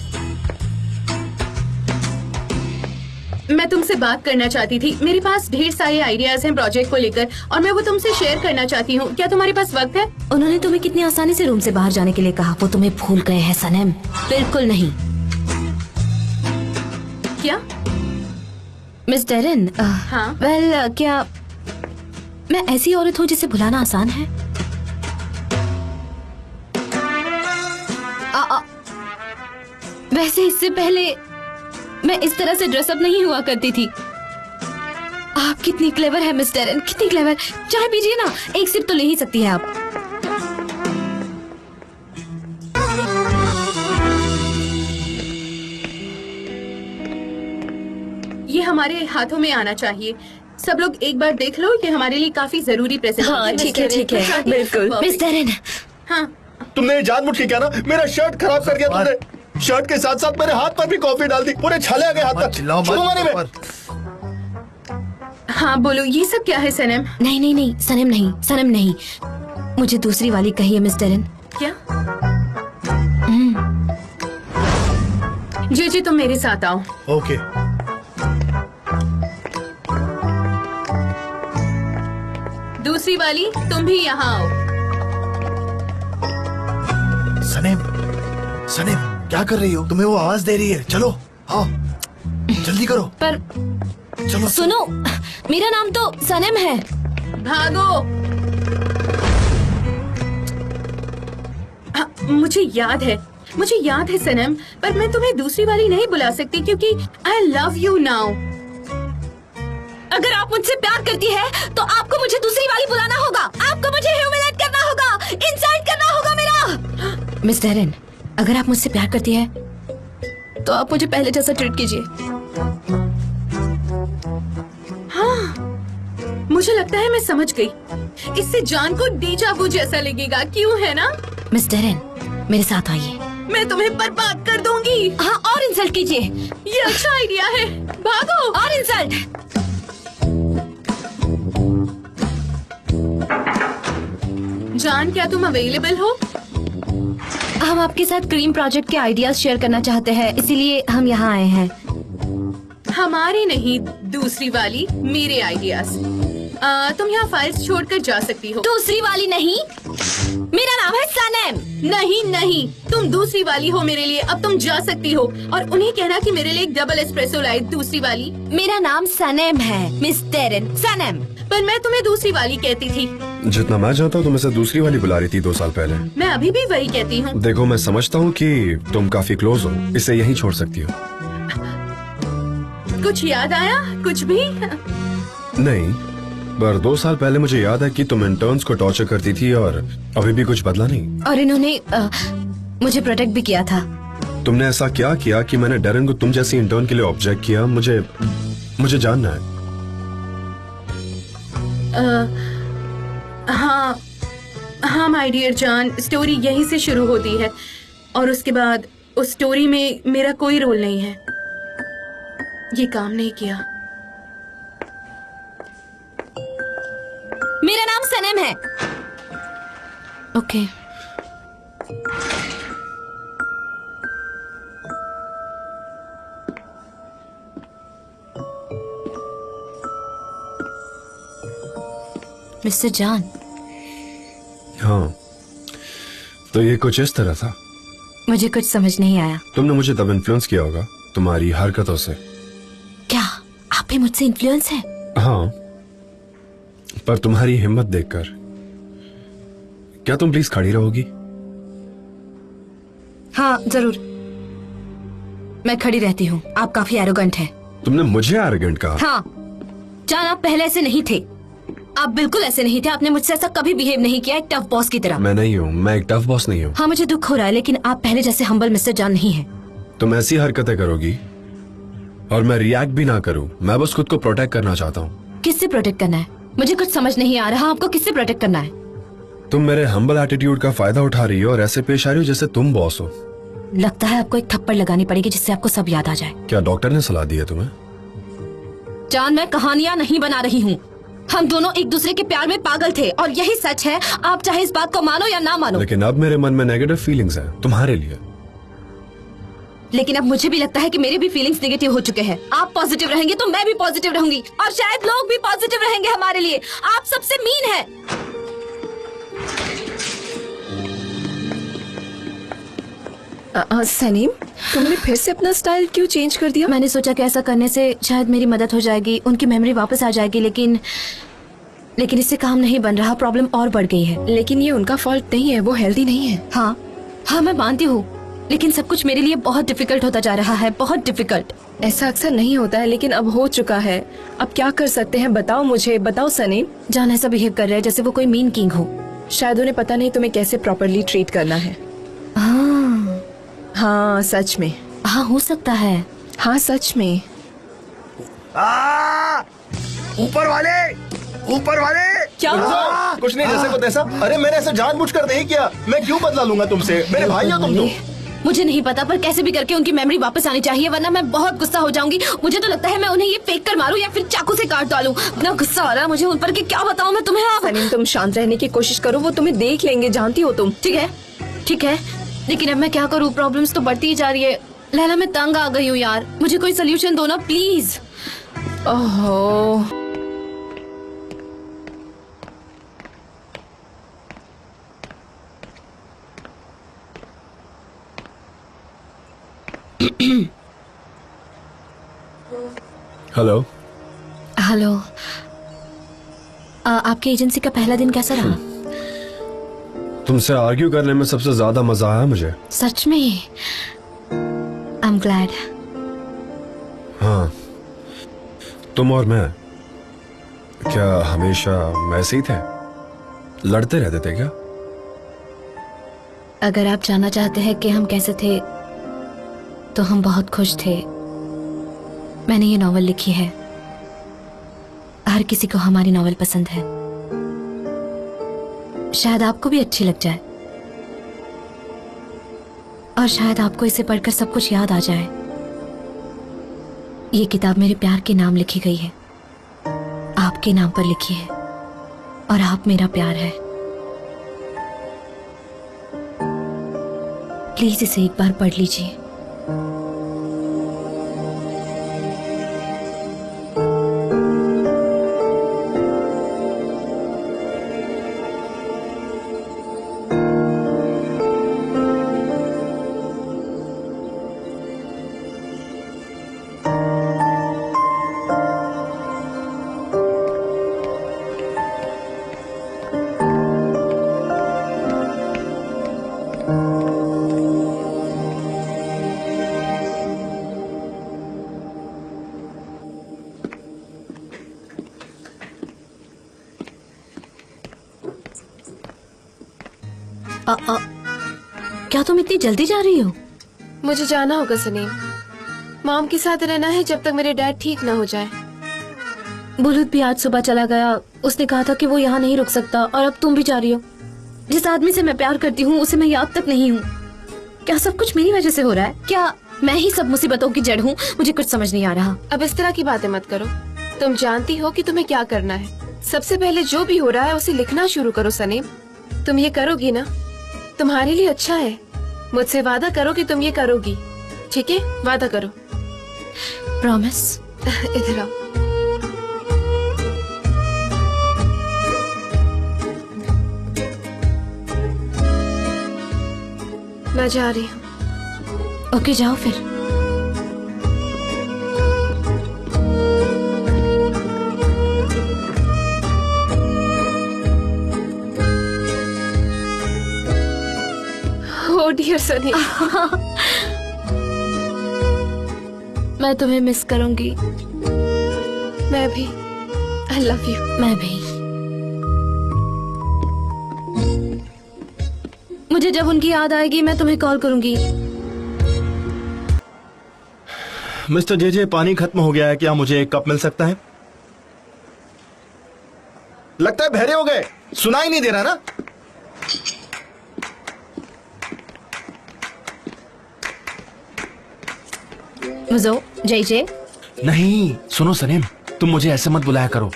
मैं तुमसे बात करना चाहती थी। मेरे पास ढेर सारे आइडियाज हैं प्रोजेक्ट को लेकर और मैं वो तुमसे शेयर करना चाहती हूँ। क्या तुम्हारे पास वक्त है? उन्होंने तुम्हें कितनी आसानी से रूम से बाहर जाने के लिए कहा। वो तुम्हें भूल गए हैं सनम। बिल्कुल नहीं। क्या? मिस डेरन, हाँ? वेल, क्या मैं ऐसी औरत हूँ जिसे भुलाना आसान है? वैसे इससे पहले मैं इस तरह से ड्रेसअप नहीं हुआ करती थी। आप कितनी क्लेवर है मिस डेरन, कितनी क्लेवर। चाय पीजिए ना, एक सिप तो ले ही सकती है आप। ये हमारे हाथों में आना चाहिए। सब लोग एक बार देख लो, ये हमारे लिए काफी जरूरी प्रेजेंट। हाँ, ठीक है, ठीक है, बिल्कुल। मिस डेरन, हाँ, तुमने जानबूझ के क्या ना मेरा शर्ट खराब कर दिया। तुमने शर्ट के साथ साथ मेरे हाथ पर भी कॉफी डाल दी। पूरे छाले आ गए हाथ पर। चिल्लाओ मत। हाँ बोलो, ये सब क्या है सनम? नहीं नहीं नहीं, सनम नहीं, सनम नहीं। मुझे दूसरी वाली कहिए मिस डेरन। क्या? जी तुम मेरे साथ आओ। ओके। दूसरी वाली, तुम भी यहाँ आओ। सनेम, सनेम, क्या कर रही हो? तुम्हें वो आवाज दे रही है। चलो आओ, जल्दी करो। पर चलो। सुनो, मेरा नाम तो सनम है। भागो। मुझे याद है सनम, पर मैं तुम्हें दूसरी वाली नहीं बुला सकती क्योंकि आई लव यू नाउ। अगर आप मुझसे प्यार करती है तो आपको मुझे दूसरी वाली बुलाना होगा। आपको मुझे ह्यूमिलेट करना होगा, इंसल्ट करना होगा मेरा। मिस डेरन, अगर आप मुझसे प्यार करती है तो आप मुझे पहले जैसा ट्रीट कीजिए। हाँ, मुझे लगता है मैं समझ गई। इससे जान को डेजा वू जैसा लगेगा, क्यों है ना? मिस डेरन, मेरे साथ आइए। मैं तुम्हें बर्बाद कर दूंगी। हाँ, और इंसल्ट कीजिए। ये अच्छा आइडिया है। भागो। और इंसल्ट। जान, क्या तुम अवेलेबल हो? हम आपके साथ क्रीम प्रोजेक्ट के आइडियाज शेयर करना चाहते हैं, इसीलिए हम यहाँ आए हैं। हमारे नहीं, दूसरी वाली, मेरे आइडियाज। तुम यहाँ फाइल्स छोड़कर जा सकती हो। दूसरी वाली नहीं, मेरा नाम है सनम। नहीं, तुम दूसरी वाली हो मेरे लिए। अब तुम जा सकती हो और उन्हें कहना कि मेरे लिए एक डबल एस्प्रेसो लाई। दूसरी वाली। मेरा नाम सनम है मिस डेरन, सनम। पर मैं तुम्हें दूसरी वाली कहती थी। जितना मैं जानता हूँ तुम इसे दूसरी वाली बुला रही थी 2 साल पहले। मैं अभी भी वही कहती हूँ। देखो, मैं समझता हूँ कि तुम काफी क्लोज हो, इसे यहीं छोड़ सकती हो। कुछ याद आया? कुछ भी? नहीं, पर 2 साल पहले मुझे याद है कि तुम इंटर्न्स को टॉर्चर करती थी और अभी भी कुछ बदला नहीं। और इन्होंने मुझे प्रोटेक्ट भी किया था। तुमने ऐसा क्या किया कि मैंने डेरन को तुम जैसी इंटर्न के लिए ऑब्जेक्ट किया? मुझे जानना है। हाँ माय डियर जान, स्टोरी यहीं से शुरू होती है और उसके बाद उस स्टोरी में मेरा कोई रोल नहीं है। ये काम नहीं किया। मेरा नाम सनम है। ओके। मिस्टर जान। हाँ, तो ये कुछ इस तरह था। मुझे कुछ समझ नहीं आया। तुमने मुझे तब इन्फ्लुएंस किया होगा तुम्हारी हरकतों से। क्या आप भी मुझसे इन्फ्लुएंस है? हाँ, पर तुम्हारी हिम्मत देखकर। क्या तुम प्लीज खड़ी रहोगी? हाँ जरूर, मैं खड़ी रहती हूँ। आप काफी एरोगेंट हैं। तुमने मुझे एरोगेंट कहा? हाँ जान, आप पहले ऐसे नहीं थे। आप बिल्कुल ऐसे नहीं थे। आपने मुझसे ऐसा कभी बिहेव नहीं किया, एक टफ बॉस की तरह। मैं नहीं हूँ, मैं एक टफ बॉस नहीं हूँ। हाँ मुझे दुख हो रहा है, लेकिन आप पहले जैसे हम्बल मिस्टर जान नहीं है। तुम ऐसी हरकतें करोगी और मैं रिएक्ट भी ना करूँ। मैं बस खुद को प्रोटेक्ट करना चाहता हूँ। किससे प्रोटेक्ट करना है? मुझे कुछ समझ नहीं आ रहा। आपको किससे प्रोटेक्ट करना है? तुम मेरे हम्बल एटीट्यूड का फायदा उठा रही हो और ऐसे पेश आ रही हो जैसे तुम बॉस हो। लगता है आपको एक थप्पड़ लगानी पड़ेगी जिससे आपको सब याद आ जाए। क्या डॉक्टर ने सलाह दी है तुम्हें? जान, मैं कहानियां नहीं बना रही हूँ। हम दोनों एक दूसरे के प्यार में पागल थे और यही सच है। आप चाहे इस बात को मानो या ना मानो। लेकिन अब मेरे मन में नेगेटिव फीलिंग्स हैं तुम्हारे लिए। लेकिन अब मुझे भी लगता है कि मेरे भी फीलिंग्स नेगेटिव हो चुके हैं। आप पॉजिटिव रहेंगे तो मैं भी पॉजिटिव रहूंगी और शायद लोग भी पॉजिटिव रहेंगे हमारे लिए। आप सबसे मीन है। सनीम, तुमने फिर से अपना स्टाइल क्यों चेंज कर दिया? मैंने सोचा कि ऐसा करने से शायद मेरी मदद हो जाएगी, उनकी मेमोरी वापस आ जाएगी, लेकिन इससे काम नहीं बन रहा। प्रॉब्लम और बढ़ गई है। लेकिन ये उनका फॉल्ट नहीं है, वो हेल्दी नहीं है। हाँ मैं मानती हूँ, लेकिन सब कुछ मेरे लिए बहुत डिफिकल्ट होता जा रहा है, बहुत डिफिकल्ट। ऐसा अक्सर नहीं होता है, लेकिन अब हो चुका है। अब क्या कर सकते हैं? बताओ मुझे, बताओ सनीम। जान ऐसा बिहेव कर रहा है जैसे वो कोई मीन किंग हो। शायद उन्हें पता नहीं तुम्हें कैसे प्रॉपरली ट्रीट करना है। हाँ सच में। हाँ हो सकता है। हाँ सच में। ऊपर वाले क्या हुआ? कुछ नहीं, जैसे को तैसा। अरे मैंने ऐसा जानबूझकर नहीं किया। मैं क्यों बदला लूंगा तुमसे? मेरे भाई हो तुम तो। मुझे नहीं पता, पर कैसे भी करके उनकी मेमोरी वापस आनी चाहिए, वरना मैं बहुत गुस्सा हो जाऊंगी। मुझे तो लगता है मैं उन्हें ये फेंक कर मारूं या फिर चाकू से काट डालूं। इतना गुस्सा आ रहा है मुझे उन पर कि क्या बताऊं मैं तुम्हें। सनीम, तुम शांत रहने की कोशिश करो, वो तुम्हें देख लेंगे, जानती हो तुम। ठीक है, लेकिन अब मैं क्या करूं? प्रॉब्लम्स तो बढ़ती ही जा रही है। लैला मैं तंग आ गई हूँ यार, मुझे कोई सोल्यूशन दो ना प्लीज। ओहो, हेलो। आपकी एजेंसी का पहला दिन कैसा रहा? तुमसे आर्ग्यू करने में सबसे ज्यादा मजा आया मुझे। सच में? I am glad. हाँ, तुम और मैं क्या हमेशा वैसे ही थे? लड़ते रहते थे क्या? अगर आप जानना चाहते हैं कि हम कैसे थे, तो हम बहुत खुश थे। मैंने ये नॉवल लिखी है। हर किसी को हमारी नॉवल पसंद है। शायद आपको भी अच्छी लग जाए और शायद आपको इसे पढ़कर सब कुछ याद आ जाए। ये किताब मेरे प्यार के नाम लिखी गई है, आपके नाम पर लिखी है और आप मेरा प्यार है। प्लीज इसे एक बार पढ़ लीजिए। क्या तुम इतनी जल्दी जा रही हो? मुझे जाना होगा सनीम। मॉम के साथ रहना है जब तक मेरे डैड ठीक ना हो जाए। बुलूद भी आज सुबह चला गया। उसने कहा था कि वो यहाँ नहीं रुक सकता और अब तुम भी जा रही हो। जिस आदमी से मैं प्यार करती हूँ उसे मैं याद तक नहीं हूँ। क्या सब कुछ मेरी वजह से हो रहा है? क्या मैं ही सब मुसीबतों की जड़ हूँ? मुझे कुछ समझ नहीं आ रहा। अब इस तरह की बातें मत करो। तुम जानती हो कि तुम्हें क्या करना है। सबसे पहले जो भी हो रहा है उसे लिखना शुरू करो सनीम। तुम ये करोगी ना? तुम्हारे लिए अच्छा है। मुझसे वादा करो कि तुम ये करोगी, ठीक है? वादा करो। प्रॉमिस। इधर आओ। मैं जा रही हूँ। ओके जाओ फिर। Oh dear Sunny. मैं तुम्हें मिस करूंगी। मैं भी। I love you. मैं भी। मुझे जब उनकी याद आएगी मैं तुम्हें कॉल करूंगी। मिस्टर जेजे, पानी खत्म हो गया है, क्या मुझे एक कप मिल सकता है? लगता है बहरे हो गए, सुनाई नहीं दे रहा ना? मुझो जे नहीं सुनो सनीम, तुम मुझे ऐसे मत बुलाया करो।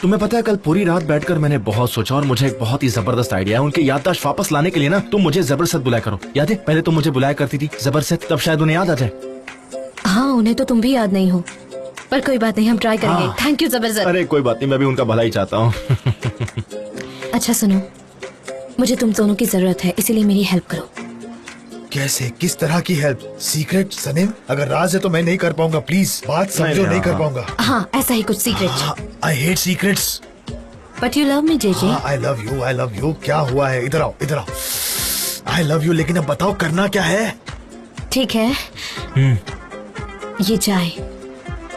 तुम्हें पता है कल पूरी रात बैठकर मैंने बहुत सोचा और मुझे एक बहुत ही जबरदस्त आइडिया है। उनकी याददाश्त वापस लाने के लिए ना तुम मुझे जबरदस्त बुलाया करो। याद है पहले तुम मुझे बुलाया करती थी जबरदस्त, तब शायद उन्हें याद आ जाए। हाँ उन्हें तो तुम भी याद नहीं हो, पर कोई बात नहीं, हम ट्राई करेंगे। थैंक यू जबरदस्त। अरे कोई बात नहीं, मैं भी उनका भला ही चाहता हूँ। अच्छा सुनो, मुझे तुम दोनों की जरूरत है, इसीलिए मेरी हेल्प करो। कैसे, किस तरह की हेल्प? सीक्रेट सनीम, अगर राज है तो मैं नहीं कर पाऊंगा, प्लीज बात समझो, नहीं कर पाऊंगा। हाँ ऐसा ही कुछ secret. I hate secrets. But you love me JJ. I love you, I love you. क्या हुआ है? इधर आओ, इधर आओ। आई लव यू, लेकिन अब बताओ करना क्या है? ठीक है, ये चाय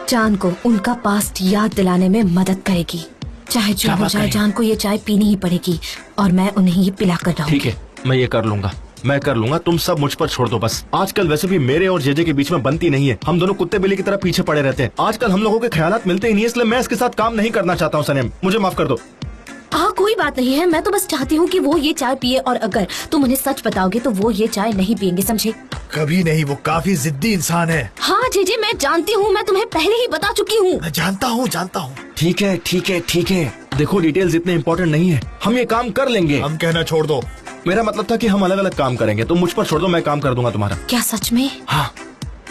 जान को उनका पास्ट याद दिलाने में मदद करेगी। चाहे जो हो जाए, जान को ये चाय पीनी ही पड़ेगी और मैं उन्हें ये पिला कर रहूंगी। ठीक है, मैं ये कर लूंगा, मैं कर लूंगा। तुम सब मुझ पर छोड़ दो बस। आजकल वैसे भी मेरे और जेजे के बीच में बनती नहीं है। हम दोनों कुत्ते बिल्ली की तरह पीछे पड़े रहते हैं। आजकल हम लोगों के ख्यालात मिलते ही नहीं है, इसलिए मैं इसके साथ काम नहीं करना चाहता हूँ। सनीम मुझे माफ कर दो। हाँ कोई बात नहीं है, मैं तो बस चाहती हूँ कि वो ये चाय पिए और अगर तुम उन्हें सच बताओगे तो वो ये चाय नहीं पियेंगे, समझे? कभी नहीं, वो काफी जिद्दी इंसान है। हाँ जेजे मैं जानती हूँ, मैं तुम्हें पहले ही बता चुकी हूँ। मैं जानता हूँ, जानता हूँ। ठीक है ठीक है ठीक है, देखो डिटेल्स इतने इम्पोर्टेंट नहीं है, हम ये काम कर लेंगे। हम कहना छोड़ दो। मेरा मतलब था कि हम अलग अलग काम करेंगे, तुम मुझ पर छोड़ दो, मैं काम कर दूंगा तुम्हारा। क्या सच में? हाँ।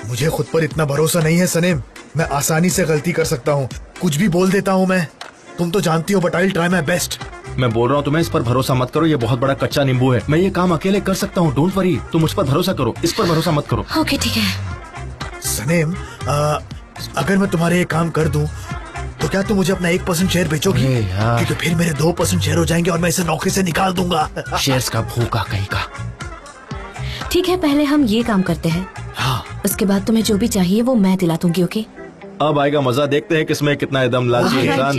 मुझे खुद पर इतना भरोसा नहीं है सनीम, मैं आसानी से गलती कर सकता हूँ, कुछ भी बोल देता हूँ मैं, तुम तो जानती हो, but I will try my best. मैं बोल रहा हूँ तुम्हें, इस पर भरोसा मत करो, ये बहुत बड़ा कच्चा नींबू है। मैं ये काम अकेले कर सकता हूँ, डोंट वरी। तुम मुझ पर भरोसा करो, इस पर भरोसा मत करो। ओके ठीक है। सनीम, अगर मैं तुम्हारे ये काम कर दूं तो क्या तुम मुझे अपना 1% शेयर बेचोगी? क्योंकि फिर मेरे 2% शेयर हो जाएंगे और मैं इसे नौकरी से निकाल दूंगा। शेयर्स का भूखा कहीं का। ठीक है, पहले हम ये काम करते हैं। हाँ। उसके बाद तुम्हें जो भी चाहिए वो मैं दिला दूंगी। ओके अब आएगा मजा, देखते हैं किसमें कितना एकदम लालची इंसान।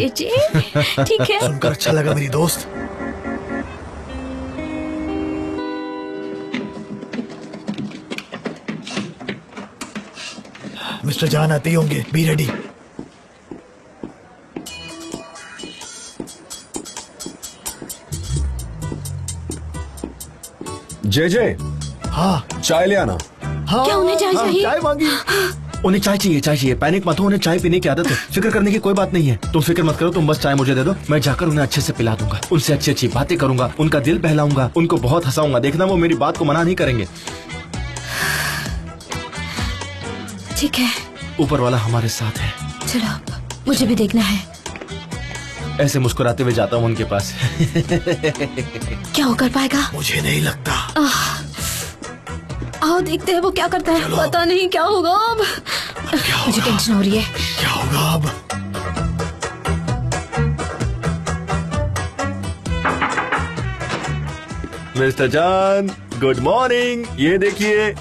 ठीक है। सुनकर अच्छा लगा मेरी दोस्त। मिस्टर जान आते ही होंगे, बी रेडी। जे हाँ चाय ले आना। हाँ, क्या उन्हें चाय चाहिए? चाय मांगी। उन्हें चाय चाहिए, चाय चाहिए। पैनिक मत हो, उन्हें चाय पीने की आदत है, फिक्र करने की कोई बात नहीं है। तुम फिक्र मत करो, तुम बस चाय मुझे दे दो, मैं जाकर उन्हें अच्छे से पिला दूंगा, उनसे अच्छी अच्छी बातें करूंगा, उनका दिल बहलाऊंगा, उनको बहुत हंसाऊंगा। देखना वो मेरी बात को मना नहीं करेंगे। ठीक है, ऊपर वाला हमारे साथ है। चलो मुझे भी देखना है। ऐसे मुस्कुराते हुए जाता हूँ उनके पास। क्या हो कर पाएगा? मुझे नहीं लगता। आओ देखते हैं वो क्या करता है। पता नहीं क्या होगा अब। मुझे टेंशन हो रही है। क्या होगा अब? मिस्टर जान, गुड मॉर्निंग। ये देखिए,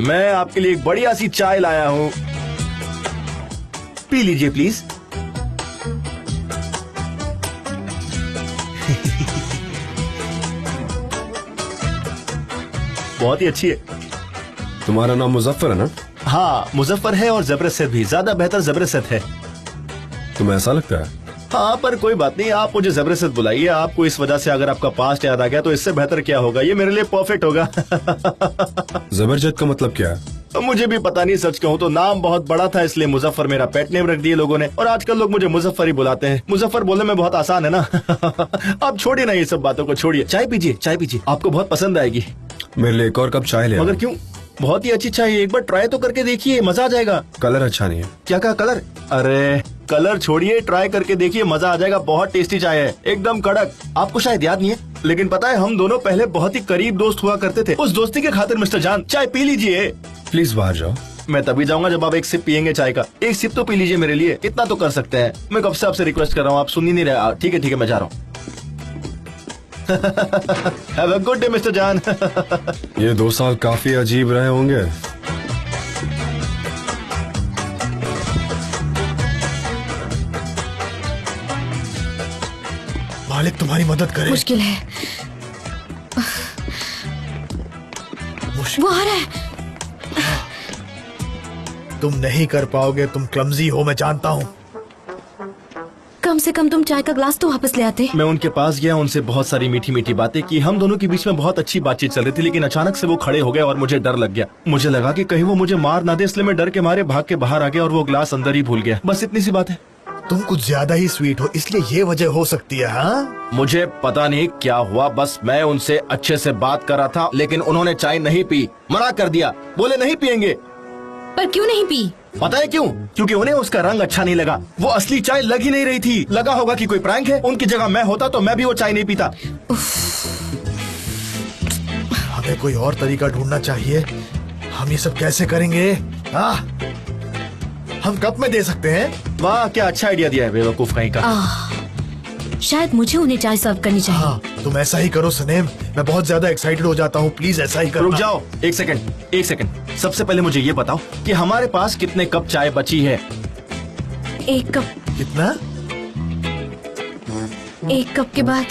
मैं आपके लिए एक बढ़िया सी चाय लाया हूँ, पी लीजिए प्लीज। बहुत ही अच्छी है। तुम्हारा नाम मुजफ्फर है ना? हाँ मुजफ्फर है, और जबरदस्त भी, ज्यादा बेहतर जबरदस्त है। तुम्हें ऐसा लगता है? हाँ पर कोई बात नहीं, आप मुझे जबरदस्त बुलाइए। आपको इस वजह से अगर आपका पास्ट याद आ गया तो इससे बेहतर क्या होगा, ये मेरे लिए परफेक्ट होगा। जबरदस्त का मतलब क्या है? मुझे भी पता नहीं, सच कहूँ तो नाम बहुत बड़ा था, इसलिए मुजफ्फर मेरा पेट नेम रख दिए लोगों ने, और आजकल लोग मुझे मुजफ्फर ही बुलाते हैं। मुजफ्फर बोलने में बहुत आसान है ना। अब छोड़िए ना ये सब बातों को, छोड़िए। चाय पीजिए, चाय पीजिए, आपको बहुत पसंद आएगी। मेरे लिए एक और कप चाय ले आना। मगर क्यों? बहुत ही अच्छी चाय है, एक बार ट्राई तो करके देखिए, मजा आ जाएगा। कलर अच्छा नहीं है। क्या कहा? कलर? अरे कलर छोड़िए, ट्राई करके देखिए, मजा आ जाएगा। बहुत टेस्टी चाय है, एकदम कड़क। आपको शायद याद नहीं है, लेकिन पता है हम दोनों पहले बहुत ही करीब दोस्त हुआ करते थे। उस दोस्ती के खातिर मिस्टर जान चाय पी लीजिए। प्लीज बाहर जाओ। मैं तभी जाऊंगा जब आप एक सिप पियेंगे चाय का। एक सिप तो पी लीजिए मेरे लिए, इतना तो कर सकते हैं। मैं कब से आपसे रिक्वेस्ट कर रहा हूँ, आप सुन ही नहीं रहे। ठीक है मैं जा रहा हूँ। Have a good day, mister जान। ये 2 साल काफी अजीब रहे होंगे। मालिक तुम्हारी मदद करे। मुश्किल है। वो आ रहा है। तुम नहीं कर पाओगे, तुम क्लमजी हो, मैं जानता हूँ। कम से कम तुम चाय का ग्लास तो वापस ले आते। मैं उनके पास गया, उनसे बहुत सारी मीठी मीठी बातें की। हम दोनों के बीच में बहुत अच्छी बातचीत चल रही थी, लेकिन अचानक से वो खड़े हो गए और मुझे डर लग गया। मुझे लगा कि कहीं वो मुझे मार ना दे, इसलिए मैं डर के मारे भाग के बाहर आ गया और वो ग्लास अंदर ही भूल गया। बस इतनी सी बात है। तुम कुछ ज्यादा ही स्वीट हो, इसलिए ये वजह हो सकती है। हाँ, मुझे पता नहीं क्या हुआ, बस मैं उनसे अच्छे से बात कर रहा था, लेकिन उन्होंने चाय नहीं पी, मना कर दिया, बोले नहीं पियेंगे। पर क्यों नहीं पी? पता है क्यों? क्योंकि उन्हें उसका रंग अच्छा नहीं लगा। वो असली चाय लग ही नहीं रही थी। लगा होगा कि कोई प्रैंक है। उनकी जगह मैं होता तो मैं भी वो चाय नहीं पीता। हमें कोई और तरीका ढूंढना चाहिए। हम ये सब कैसे करेंगे? हम कप में दे सकते हैं। वाह, क्या अच्छा आइडिया दिया है बेवकूफ कहीं का। शायद मुझे उन्हें चाय सर्व करनी चाहिए। हाँ, तुम ऐसा ही करो सनेम। मैं बहुत ज्यादा एक्साइटेड हो जाता हूँ, प्लीज ऐसा ही करो। रुक जाओ, एक सेकंड। सबसे पहले मुझे ये बताओ कि हमारे पास कितने कप चाय बची है? 1 कप। कितना? 1 कप के बाद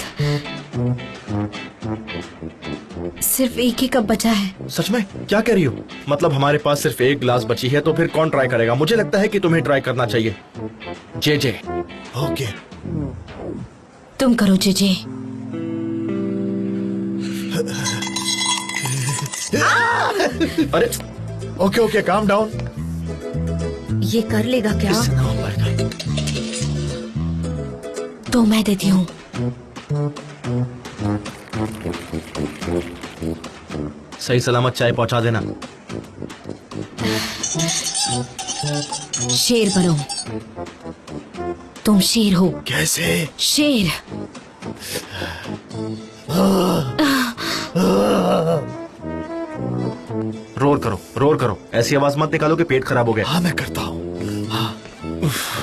सिर्फ 1 ही कप बचा है। सच में? क्या कह रही हो? मतलब हमारे पास सिर्फ 1 गिलास बची है, तो फिर कौन ट्राई करेगा? मुझे लगता है कि तुम्हें ट्राई करना चाहिए। जे। ओके, तुम करो जे। अरे ओके, काम डाउन। ये कर लेगा क्या? इससे ना हो पाएगा। तो मैं देती हूँ। सही सलामत चाय पहुंचा देना। शेर बनो, तुम शेर हो। कैसे? शेर। रोर करो। ऐसी आवाज मत निकालो कि पेट खराब हो गया। हाँ, मैं करता हूँ।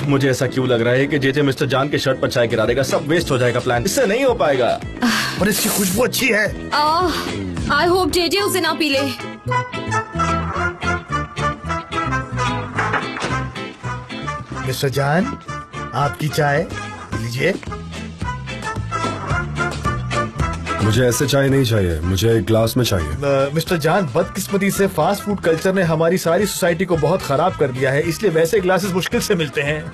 मुझे ऐसा क्यों लग रहा है कि जे मिस्टर जान के शर्ट पर चाय गिरा देगा। सब वेस्ट हो जाएगा प्लान। इससे नहीं हो पाएगा। पर इसकी खुशबू अच्छी है। आई होप जे उसे ना पी ले। मिस्टर जान, आपकी चाय लीजिए। मुझे ऐसे चाय नहीं चाहिए, मुझे एक ग्लास में चाहिए। मिस्टर जान, बदकिस्मती से फास्ट फूड कल्चर ने हमारी सारी सोसाइटी को बहुत खराब कर दिया है, इसलिए वैसे ग्लासेस मुश्किल से मिलते हैं।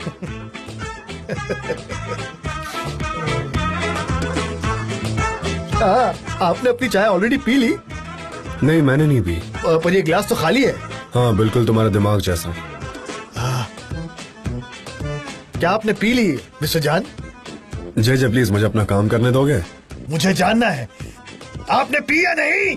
आपने अपनी चाय ऑलरेडी पी ली? नहीं, मैंने नहीं पी। पर ये ग्लास तो खाली है। हाँ, बिल्कुल तुम्हारा दिमाग जैसा। क्या आपने पी ली मिस्टर जान? जे प्लीज मुझे अपना काम करने दोगे? मुझे जानना है आपने पिया नहीं।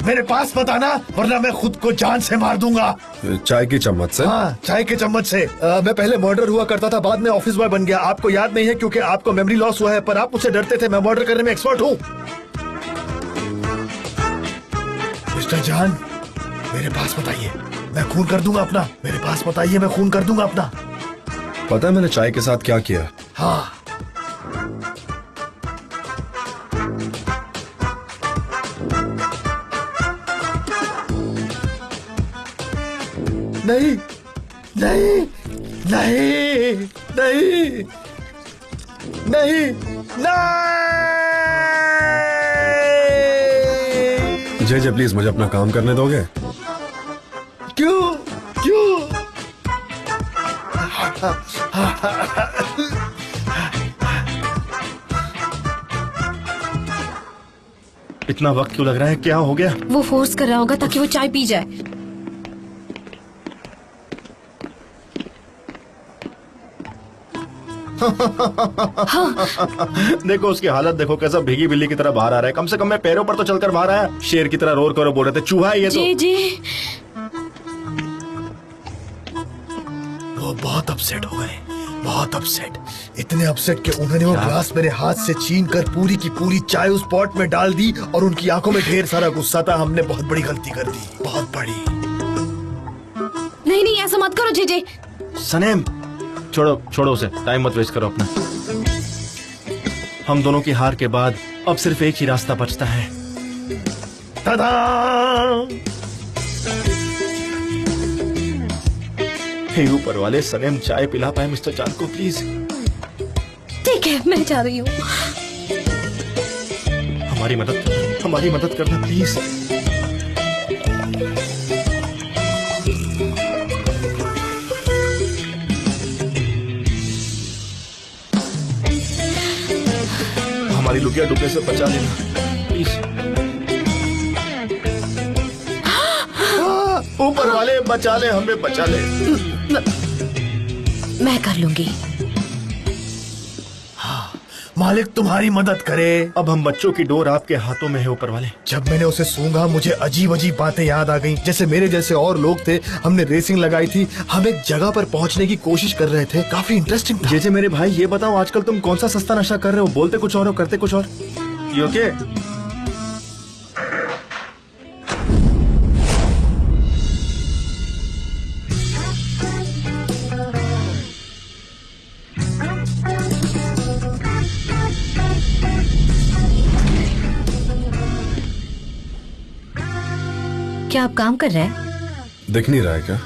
मेरे पास मत आना, वरना मैं खुद को जान से मार दूंगा। चाय की चम्मच से? हाँ, चाय के चम्मच से। मैं पहले मर्डर हुआ करता था, बाद में ऑफिस बॉय बन गया। आपको याद नहीं है क्योंकि आपको मेमोरी लॉस हुआ है, पर आप मुझसे डरते थे। मैं मर्डर करने में एक्सपर्ट हूँ। मिस्टर जान, मेरे पास मत आइए, मैं खून कर दूंगा अपना। मेरे पास मत आइए, मैं खून कर दूंगा अपना। पता है मैंने चाय के साथ क्या किया? हाँ, नहीं नहीं नहीं नहीं नहीं नहीं। जे प्लीज मुझे अपना काम करने दोगे? क्यों क्यों? इतना वक्त क्यों लग रहा है? क्या हो गया? वो फोर्स कर रहा होगा ताकि वो चाय पी जाए। देखो उसकी हालत देखो, कैसा भीगी बिल्ली की तरह बाहर आ रहा है। कम से कम मैं पैरों पर तो चलकर बाहर आया। शेर की तरह रोर करो बोल रहे थे, चूहा है ये तो। जी वो बहुत अपसेट हो गए। बहुत अपसेट, इतने अपसेट कि उन्होंने वो ग्लास मेरे हाथ से छीन कर पूरी की पूरी चाय उस पॉट में डाल दी और उनकी आंखों में ढेर सारा गुस्सा था। हमने बहुत बड़ी गलती कर दी, बहुत बड़ी। नहीं नहीं, ऐसा मत करो जेजे। सनेम, छोड़ो छोड़ो उसे, टाइम मत वेस्ट करो अपना। हम दोनों की हार के बाद अब सिर्फ एक ही रास्ता बचता है। तदा! हे ऊपर वाले, सनेम चाय पिला पाए मिस्टर चांद को प्लीज। ठीक है, मैं जा रही हूँ। हमारी मदद करना प्लीज। हमारी लुकिया डूबने से बचा लेना प्लीज। ऊपर वाले बचा ले, हमें बचा ले। मैं कर लूंगी। मालिक तुम्हारी मदद करे। अब हम बच्चों की डोर आपके हाथों में है ऊपर वाले। जब मैंने उसे सूंघा मुझे अजीब अजीब बातें याद आ गईं। जैसे मेरे जैसे और लोग थे, हमने रेसिंग लगाई थी, हम एक जगह पर पहुंचने की कोशिश कर रहे थे। काफी इंटरेस्टिंग था। जेजे मेरे भाई, ये बताओ आजकल तुम कौन सा सस्ता नशा कर रहे हो? बोलते कुछ और हो, करते कुछ और। You okay? क्या आप काम कर रहे हैं? दिख नहीं रहा है क्या?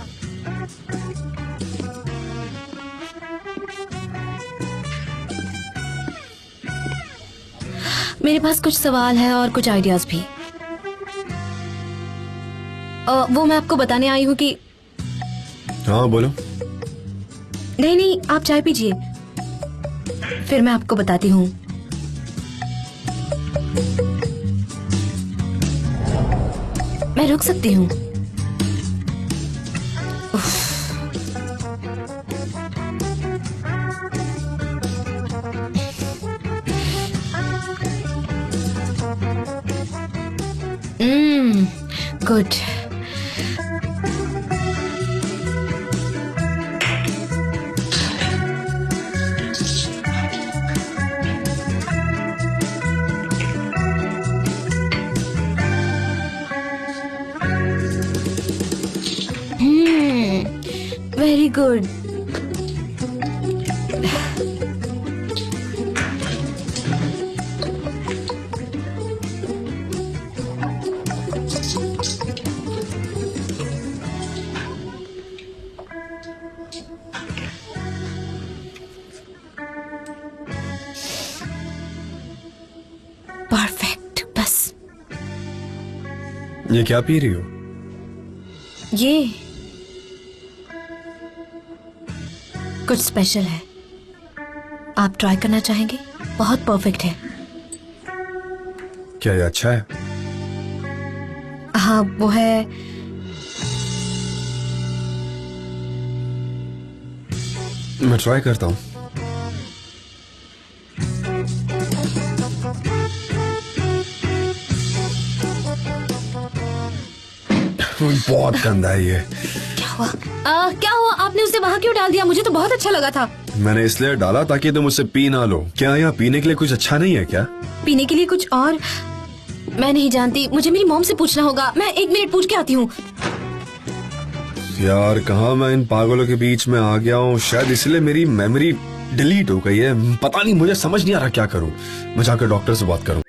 मेरे पास कुछ सवाल है और कुछ आइडियाज भी। वो मैं आपको बताने आई हूँ कि हाँ बोलो। नहीं नहीं, आप चाय पीजिए, फिर मैं आपको बताती हूँ। मैं रुक सकती हूँ? गुड। Very good. परफेक्ट। बस ये क्या पी रही हो? ये कुछ स्पेशल है, आप ट्राई करना चाहेंगे? बहुत परफेक्ट है। क्या ये अच्छा है? हाँ वो है। मैं ट्राई करता हूँ। बहुत गंदा है ये। क्या हुआ? क्या हुआ? आपने उसे वहाँ क्यों डाल दिया? मुझे तो बहुत अच्छा लगा था। मैंने इसलिए डाला ताकि तुम उससे पी ना लो। क्या यहाँ पीने के लिए कुछ अच्छा नहीं है क्या? पीने के लिए कुछ और मैं नहीं जानती, मुझे मेरी मॉम से पूछना होगा। मैं 1 मिनट पूछ के आती हूँ। यार कहाँ मैं इन पागलों के बीच में आ गया हूँ। शायद इसलिए मेरी मेमोरी डिलीट हो गई है। पता नहीं, मुझे समझ नहीं आ रहा क्या करूँ। मैं जाकर डॉक्टर से बात करूँ।